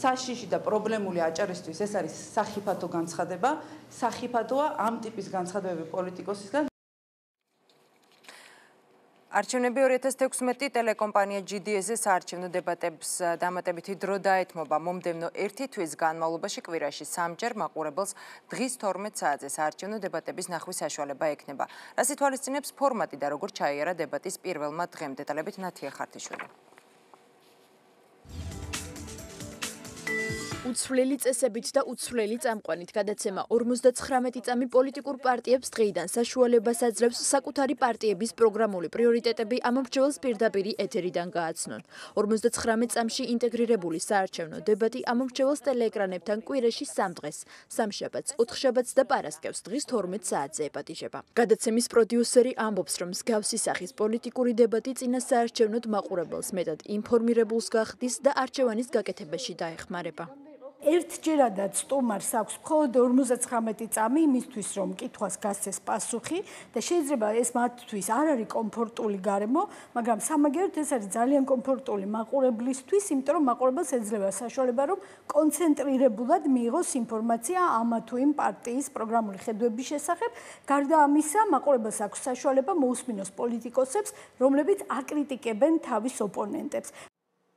საშიში და პრობლემული აჭარისთვის, ეს არის სახიფათო განცხადება, სახიფათოა ამ ტიპის განცხადებები პოლიტიკოსისგან. არჩევნები 2016 ტელეკომპანია GDS-ზე საარჩევნო დებატებს დამატებითი დრო დაეთმობა. მომდევნო 1 თვის განმავლობაში კვირაში 3-ჯერ მაყურებელს დღის 12 საათზე საარჩევნო დებატების ნახვის საშუალება ექნება. რას ითვალისწინებს ფორმატი და როგორ ჩაიარა დებატის პირველმა დღემ? დეტალებით ნათია ხართიშვილი.
უცვლელი წესებით და უცვლელი წამყვანით გადაცემა 59 წამი პოლიტიკურ პარტიებს დღეიდან საშუალებას აძლევს საკუთარი პარტიების პროგრამული პრიორიტეტები ამომრჩეველს პირდაპირ ეთერიდან გააცნონ. 59 წამში ინტეგრირებული საარჩევნო დებატი ამომრჩეველს ტელეეკრანებთან კვირაში 3 დღეს, სამშაბათს, 4 შაბათს და პარასკევს დღის 12 საათზე ეპატიჟება. გადაცემის პროდიუსერი ამბობს, რომ მსგავსი სახის პოლიტიკური დებატი წინა საარჩევნოდ მაყურებელს მეტად ინფორმირებულს გახდის და არჩევანის გაკეთებაში დაეხმარება.
ერთჯერადაც სტუმარს აქვს მხოლოდ 59 წამი იმისთვის, რომ კითხვას გასცეს პასუხი და შეიძლება ეს მათთვის არ არის კომფორტული გარემო, მაგრამ სამაგეროდ ეს არის ძალიან კომფორტული მაყურებლისთვის, იმიტომ რომ მაყურებელს ეძლევა საშუალება, რომ კონცენტრირებულად მიიღოს ინფორმაცია ამ თუ იმ პარტიის პროგრამული ხედვების შესახებ. გარდა ამისა, მაყურებელს აქვს საშუალება მოусმინოს პოლიტიკოსებს, რომლებიც აკრიტიკებენ თავის ოპონენტებს.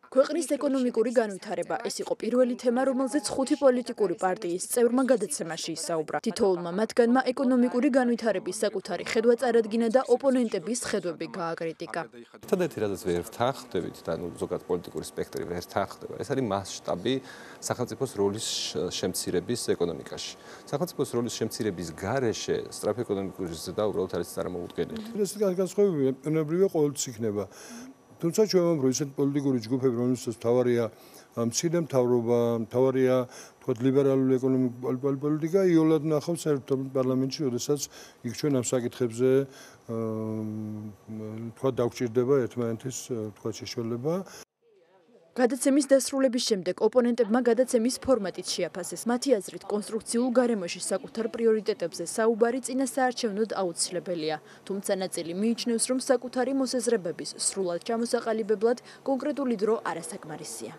ქვეყნის ეკონომიკური განვითარება ეს იყო პირველი თემა, რომელზეც 5 პოლიტიკური პარტიის წევრმა გადაცემაში ისაუბრა. თითოეულმა მათგანმა ეკონომიკური განვითარების საკუთარი ხედვა წარადგინა და ოპონენტების ხედვები გააკრიტიკა.
ერთადერთი რაზეც ვერ თანხმდებით და ზოგადად პოლიტიკური სპექტრი ვერ თანხმდება, ეს არის მასშტაბი სახელმწიფოს როლის შემცირების ეკონომიკაში. სახელმწიფოს როლის შემცირების გარეშე სწრაფი ეკონომიკური ზრდა უბრალოდ არის წარმოუდგენელი.
ეს განსხვავებები პენობრივია ყოველთვის იქნება. თუმცა ჩვენ ვამბობთ ისეთ პოლიტიკური ჯგუფები, რომელსაც თავარია მცირე მთავრობა, თავარია თქვათ ლიბერალური ეკონომიკური პოლიტიკა, იოლად ნახავს საერთოდ პარლამენტში, როდესაც იქ ჩვენ ამ საკითხებზე თქვათ დაგვჭირდება ერთმანეთის თქვათ შეშველება.
გადაცემის დასრულების შემდეგ ოპონენტებმა გადაცემის ფორმატით შეაფასეს. მათი აზრით, კონსტრუქციულ გარემოში საკუთარ პრიორიტეტებზე საუბარი წინა საარჩევნოდ აუცილებელია. თუმცა ნაწილი მიიჩნევს, რომ საკუთარი მოსაზრებების სრულად ჩამოსაყალიბებლად კონკრეტული დრო არასაკმარისია.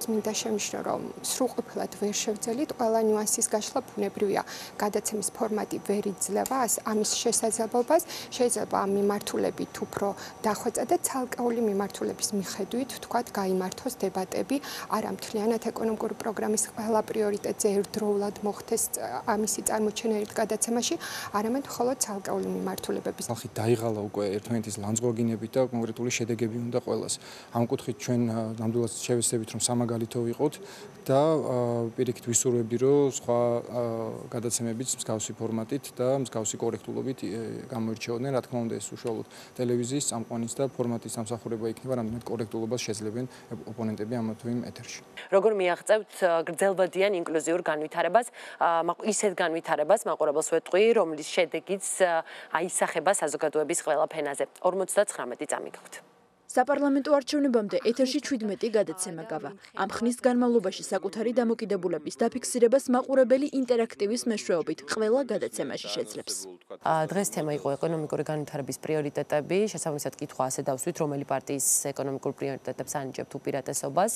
მინდა შემიშნო, რომ სრულყოფილად ვერ შევძელით, ყველა ნიუანსის გაშლა ბუნებრივია. გადაცემის ფორმატი ვერ იძლევა ამის შესაძლებლობას, შეიძლება ამ მიმართულებით უფრო დახვეწა და ცალკეული მიმართულების მიხედვით, თქვათ, გაიმართოს დებატები, არა მთლიანად ეკონომიკური პროგრამის ყველა პრიორიტეტზე ერთდროულად მოხდეს ამისი წარმოჩენა ერთ გადაცემაში, არამედ მხოლოდ ცალკეული მიმართულებების.
ხალხი დაიღალა უკვე ერთმანეთის ლანძღვაგინებით და კონკრეტული შედეგები უნდა ყველას. ამ კუთხით ჩვენ ნამდვილად შევეცდებით, რომ მაგალითო ვიყოთ და პირიქით ვისურვებდი, რომ სხვა გადაცემებიც მსგავსი ფორმატით და მსგავსი კორექტულობით გამოირჩეოდნენ. რა თქმა უნდა, ეს უშუალოდ ტელევიზიის წამყვანის და ფორმატის სამსახურება იქნება, რამდენად კორექტულობას შეძლებენ ოპონენტები ამ თუ იმ ეთერში.
როგორ მიაღწევთ გრძელვადიან ინკლუზიურ განვითარებას, ისეთ განვითარებას მაყურებელს ვეტყვი, რომლის შედეგიც აისახება საზოგადოების ყველა ფენაზე. 59 წამი გაქვთ.
საპარლამენტო არჩევნებამდე ეთერში 17 გადაცემა გავა. ამ ხნის განმავლობაში საკუთარი დამოკიდებულების დაფიქსირებას მაყურებელი ინტერაქტივის მეშვეობით ყველა გადაცემაში შეძლებს.
დღეს თემა იყო ეკონომიკური განვითარების პრიორიტეტები. შესაბამისად კითხვა ასე დავსვით, რომელი პარტიის ეკონომიკურ პრიორიტეტებს ანიჭებთ უპირატესობას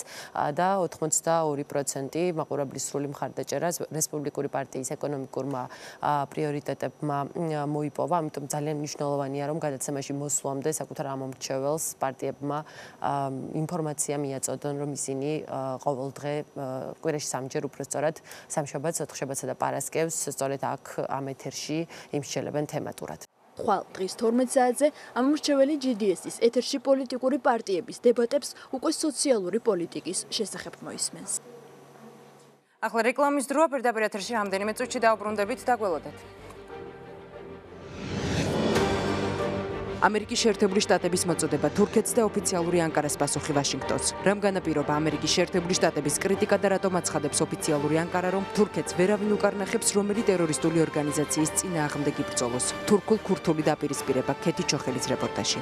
და 82% მაყურებლის სრული მხარდაჭერა რესპუბლიკური პარტიის ეკონომიკურმა პრიორიტეტებმა მოიპოვა. ამიტომ ძალიან მნიშვნელოვანია, რომ გადაცემაში მოსვლამდე საკუთარ ამომრჩეველს პარტიებმა ინფორმაცია მიაწოდონ, რომ ისინი ყოველდღე კვირაში 3 ჯერ უბრალოდ სამშაბათს, ოთხშაბათსა და პარასკევს სწორედ აქ ამ ეთერში იმსჯელებენ თემატურად.
ხვალ დღის 12 საათზე ამომრჩეველი GDS-ის ეთერში პოლიტიკური პარტიების დებატებს უკვე სოციალური პოლიტიკის შესახებ მოისმენს.
ახლა რეკლამის დროა, პირდაპირ ეთერში რამდენიმე წუთში დაუბრუნდებით და გველოდეთ. ამერიკის შეერთებული შტატების მოწოდება თურქეთს და ოფიციალური ანკარას პასუხი ვაშინგტონს. რამ განაპირობა ამერიკის შეერთებული შტატების კრიტიკა და რატომ აცხადებს ოფიციალური ანკარა, რომ თურქეთს ვერავინ უკარნახებს რომელი ტერორისტული ორგანიზაციის წინააღმდეგ იბრძოლოს. თურქულ-ქურთული დაპირისპირება ქეთი ჩოხელის რეპორტაჟი.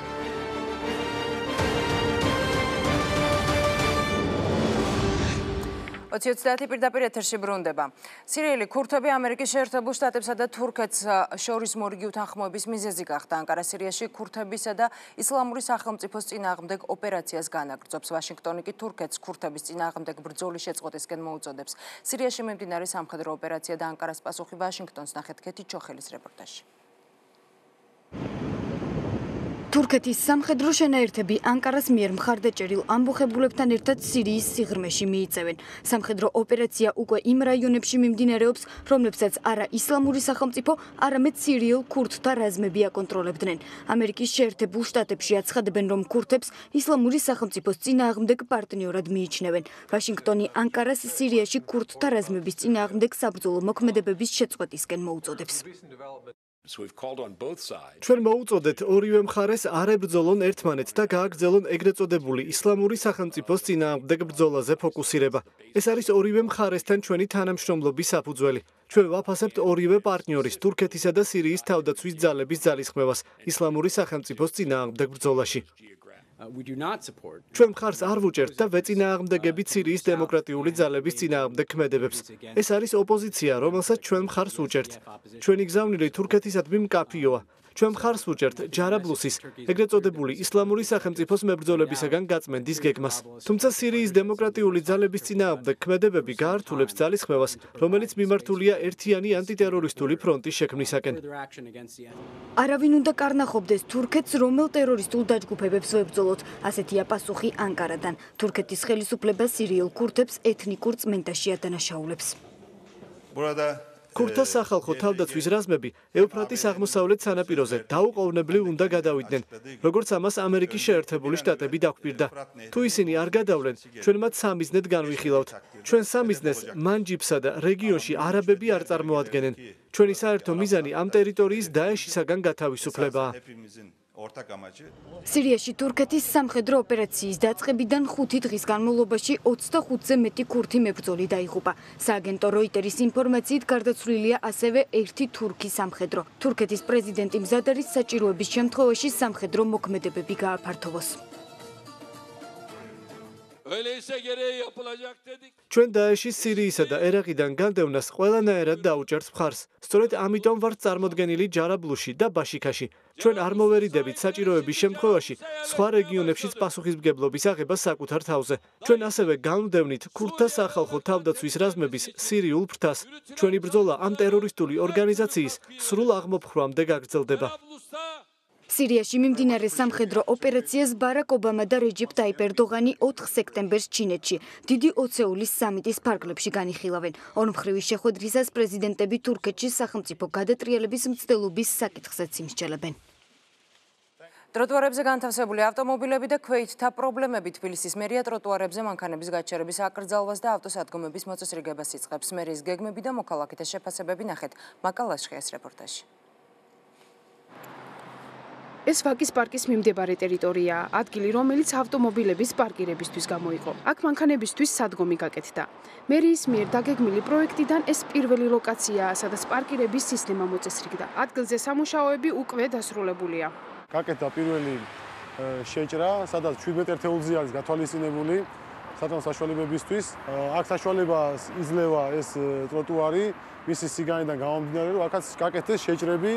20:30 პირდაპირ ეთერში ბრუნდება. სირიელი ქურთები ამერიკის შეერთებულ შტატებსა და თურქეთს შორის მორიგი უთანხმოების მიზეზი გახდა. ანკარა სირიაში ქურთებისა და ისლამური სახელმწიფოს წინააღმდეგ ოპერაციას განაგრძობს. ვაშინგტონი კი თურქეთს ქურთების წინააღმდეგ ბრძოლის შეწყვეტისკენ მოუწოდებს. სირიაში მიმდინარე სამხედრო ოპერაცია და ანკარას პასუხი ვაშინგტონს ნახეთ ქეთი ჩოხელის რეპორტაჟი.
თურქეთის სამხედრო შენაერთები ანკარას მიერ მხარდაჭერილ ამბოხებულებთან ერთად სირიის სიღრმეში მიიწევენ. სამხედრო ოპერაცია უკვე იმ რაიონებში მიმდინარეობს, რომლებსაც არა ისლამური სახელმწიფო, არამედ სირიელ ქურთთა რაზმები აკონტროლებდნენ. ამერიკის შეერთებულ შტატებში აცხადებენ, რომ ქურთებს ისლამური სახელმწიფოს წინააღმდეგ პარტნიორად მიიჩნევენ. ვაშინგტონი ანკარას სირიაში ქურთთა რაზმების წინააღმდეგ საბრძოლო მოქმედებების შეწყვეტისკენ მოუწოდებს.
ჩვენ მოუწოდეთ ორივე მხარეს არ ებრძოლონ ერთმანეთს და გააგრძელონ ეგრეთ წოდებული ისლამური სახელმწიფოს წინააღმდეგ ბრძოლაზე ფოკუსირება. ეს არის ორივე მხარესთან ჩვენი თანამშრომლობის საფუძველი. ჩვენ ვაფასებთ ორივე პარტნიორის თურქეთისა და სირიის თავდაცვის ძალების ძალისხმევას ისლამური სახელმწიფოს წინააღმდეგ ბრძოლაში. ჩვენ მხარს არ ვუჭერთ და ვეწინააღმდეგებით სირიის დემოკრატიული ძალების წინააღმდეგ ქმედებებს. ეს არის ოპოზიცია, რომელსაც ჩვენ მხარს ვუჭერთ. ჩვენი გზავნილი თურქეთისადმი მკაფიოა. ჩვენ მხარს ვუჭერთ ჯარაბლუსის, ეგრეთ წოდებული ისლამური სახელმწიფოს მებრძოლებისაგან გაწმენდის გეგმას. თუმცა სირიის დემოკრატიული ძალების წინააღმდეგ ქმედებები გაართულებს ძალისხმევას, რომელიც მიმართულია ერთიანი ანტიტერორისტული ფრონტის შექმნისაკენ.
არავინ უნდა კარნახობდეს თურქეთს რომელ ტერორისტულ დაჯგუფებებს ვებრძოლოთ, ასეთია პასუხი ანკარადან. თურქეთის ხელისუფლება სირიელ ქურთებს ეთნიკურ წმენდაში ადანაშაულებს.
ქურთთა სახალხო თავდაცვის რაზმები ევფრატის აღმოსავლეთ სანაპიროზე დაუყოვნებლივ უნდა გადავიდნენ, როგორც ამას ამერიკის შეერთებული შტატები დაგვირდა. თუ ისინი არ გადავლენ, ჩვენ მათ სამიზნედ განვიხილავთ. ჩვენ სამიზნეს მანჯიბსა და რეგიონში არაბები არ წარმოადგენენ. ჩვენი საერთო მიზანი ამ ტერიტორიის დაეშისაგან გათავისუფლებაა.
სირიაში თურქეთის სამხედრო ოპერაციის დაწყებიდან 5 დღის განმავლობაში 25-ზე მეტი ქურთი მებრძოლი დაიღუპა. სააგენტო როიტერის ინფორმაციით გარდაცვლილია ასევე ერთი თურქი სამხედრო. თურქეთის პრეზიდენტი მზად არის საჭიროების შემთხვევაში სამხედრო მოქმედებები გააფართოვოს.
ჩვენ დაეშის სირიისა და ერაყიდან განდევნას ყველანაირად დაუჭერთ მხარს. სწორედ ამიტომ ვართ წარმოდგენილი ჯარაბლუში და ბაშიქაში. ჩვენ არ მოვერიდებით საჭიროების შემთხვევაში სხვა რეგიონებშიც პასუხისმგებლობის აღებას საკუთარ თავზე. ჩვენ ასევე განვდევნით ქურთთა სახალხო თავდაცვის რაზმების სირიულ ფრთას. ჩვენი ბრძოლა ამ ტერორისტული ორგანიზაციის სრულ აღმოფხვამდე გაგრძელდება.
სირიაში მიმდინარე სამხედრო ოპერაციას ბარაკ ობამა და რეჯიპ ტაიპ ერდოღანი 4 სექტემბერს ჩინეთში დიდი ოცეულის სამიტის ფარგლებში განიხილავენ. ორმხრივი შეხვედრისას პრეზიდენტები თურქეთში სახელმწიფო გადატრიალების მცდელობის საკითხზეც იმსჯელებენ.
ტროტუარებზე განთავსებული ავტომობილები და ქვეითთა პრობლემები თბილისის მერია ტროტუარებზე მანქანების გაჩერების აკრძალვას და ავტოსადგომების მოწესრიგებას იწყებს. მერიის გეგმები და მოქალაქეთა შეფასებები ნახეთ მაკალაშხიას რეპორტაჟში.
ეს ვაკის პარკის მიმდებარე ტერიტორიაა, ადგილი, რომელიც ავტომობილების პარკირებისთვის გამოიყო. აქ მანქანებისთვის სადგომი გაკეთდა. მერიის მიერ დაგეგმილი პროექტიდან ეს პირველი ლოკაციაა, სადაც პარკირების სისტემა მოწესრიგდა. ადგილზე სამუშაოები უკვე დასრულებულია.
გაკეთდა პირველი
შეჭრა, სადაც 17 ერთეულზე არის გათვალისწინებული სატრანსპორტო საშუალებებისთვის. აქ საშუალებას იძლევა ეს ტროტუარი მისი სიგანიდან გამომდინარე, რომ აქაც გაკეთდეს შეჭრები,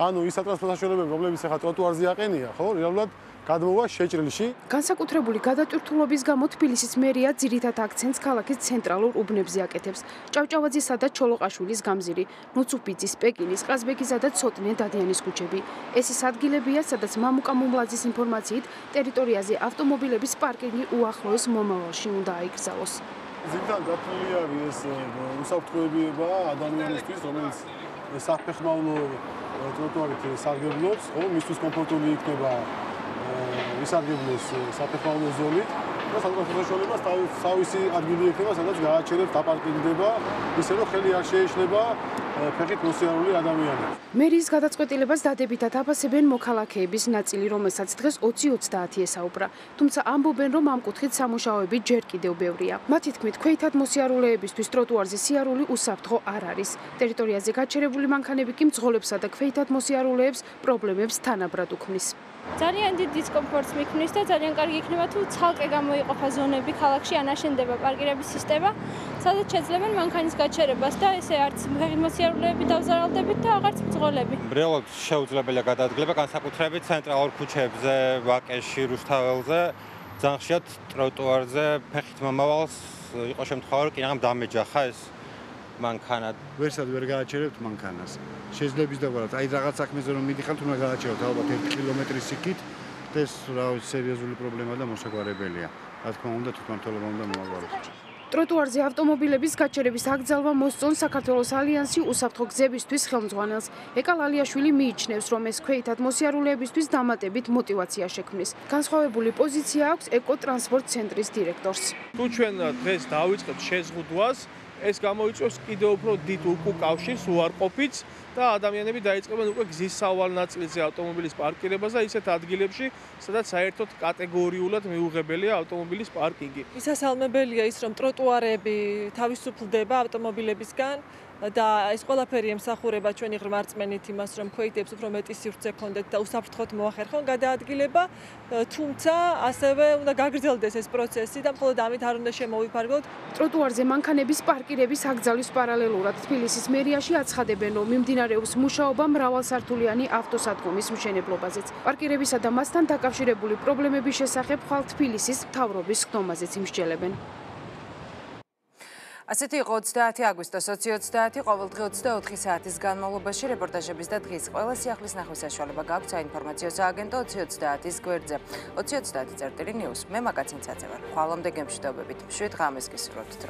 ანუ ის სატრანსპორტო საშუალებები, რომლებიც ახლა ტროტუარზე აყენია, ხო, რეალურად გადმოვა შეჭრილში.
განსაკუთრებული გადატვირთულობის გამო თბილისის მერია ძირითად აქცენტს ქალაქის ცენტრალურ უბნებზე აკეთებს. ჭავჭავაძისა და ჩოლოყაშვილის გამზირი, ნუცუბიძის, პეკინის, ყაზბეგისა და ცოტნე დადიანის ქუჩები. ეს ის ადგილებია, სადაც მამუკა მუმლაძის ინფორმაციით, ტერიტორიაზე ავტომობილების პარკინგი უახლოეს მომავალში უნდა აიკრძალოს.
ზოგადად გათვლილი არის ეს უსაფრთხოებიება ადამიანისთვის, რომელიც საფეხმავლო ტროტუარით სარგებლობს, ხო, მისთვის კომფორტული იქნება ისარგებლოს საფეხმავლო ზოლით და სატრანსპორტო საშუალებას თავისი ადგილი ექნება, სადაც გააჩერებს, დაპარკინგდება, ისე რომ ხელი არ შეეშლება ფეხით მოსიარული ადამიანებს.
მერიის გადაწყვეტილებას დადებითად აფასებენ მოქალაქეების ნაწილი, რომელსაც დღეს 20-30 ესაუბრა. თუმცა ამბობენ, რომ ამ კუთხით სამუშაოები ჯერ კიდევ ბევრია. მათი თქმით, ქვეითად მოსიარულეებისთვის ტროტუარზე სიარული უსაფრთხო არ არის. ტერიტორიაზე გაჩერებული მანქანები კი მძღოლებსა და ქვეითად მოსიარულეებს პრობლემებს თანაბრად უქმნის.
ძალიან დიდ დისკომფორტს მიქმნის და ძალიან კარგი იქნება თუ ცალკე გამოიყოფა ზონები ქალაქში, ან აშენდება პარკირების სისტემა, სადაც შეძლებენ მანქანის გაჩერებას და ესე არც მოსიარულეები დავზარალდებით და აღარც მძღოლები.
რეალურად შეუძლებელია გადაადგილება, განსაკუთრებით ცენტრალურ ქუჩებზე, ვაკეში, რუსთაველზე, ძალიან ხშირად ტროტუარზე ფეხით მომავალს იყო შემთხვევა, რომ კინაღამ დამეჯახა ეს მანქანა.
ვერსად ვერ გააჩერებთ მანქანას. შეძლებს დავარად, აი რაღაც საქმეზე რომ მიდიხართ, უნდა გააჩეროთ ალბათ 1 კილომეტრის სიკით. ეს რა ვიცი, სერიოზული პრობლემაა და მოსაგვარებელია. რა თქმა უნდა, თვითმმართველობა უნდა მოაგვაროს.
ტროტუარზე ავტომობილების გაჩერების აკრძალვა მოსწონს საქართველოს ალიანსი უსაფრთხო გზებისთვის ხელმძღვანელს. ეკა ლალიაშვილი მიიჩნევს, რომ ეს ქვეითად მოსიარულეებისთვის დამატებით მოტივაცია შექმნის. განსხვავებული პოზიცია აქვს ეკოტრანსპორტ ცენტრის დირექტორს.
თუ ჩვენ დღეს დავიწყებთ შეზღუდვას, ეს გამოიწვევს კიდევ უფრო დიდ უკავშირს უარყოფით და ადამიანები დაიწყებენ უკვე გზის სავალ ნაწილზე ავტომობილის პარკირებას და ისეთ ადგილებში, სადაც საერთოდ კატეგორიულად მიუღებელია ავტომობილის პარკინგი.
მისასალმებელია ის, რომ ტროტუარები თავისუფლდება ავტომობილებისგან და ეს ყველაფერი ემსახურება ჩვენი ღრმარწმენით იმას, რომ ქვეითებს უფრო მეტი სივრცე ქონდეთ და უსაფრთხოდ მოახერხონ გადაადგილება, თუმცა ასევე უნდა გაგრძელდეს ეს პროცესი და მხოლოდ ამით არ უნდა შემოვიფარგლოთ.
ტროტუარზე მანქანების პარკირების აკრძალვის პარალელურად თბილისის მერიაში აცხადებენ, რომ მიმდინარეობს მუშაობა მრავალსართულიანი ავტოსადგომის მშენებლობაზეც. პარკირებისა და მასთან დაკავშირებული პრობლემების შესახებ ხვალ თბილისის მთავრობის ხდომაზეც იმსჯელებენ.
ასეთი იყო 30 აგვისტოს 2030 ყოველდღე 24 საათის განმავლობაში რეპორტაჟების და დღის ყველა სიახლის ნახვის საშუალება გაქვთ საინფორმაციო სააგენტო 2030-ის გვერდზე. 2030 წერტილი ნიუს. მე მაგაცინცაძე ვარ. ხვალამდე გემშვიდობებით. მშვიდ ღამეს გისურვებთ.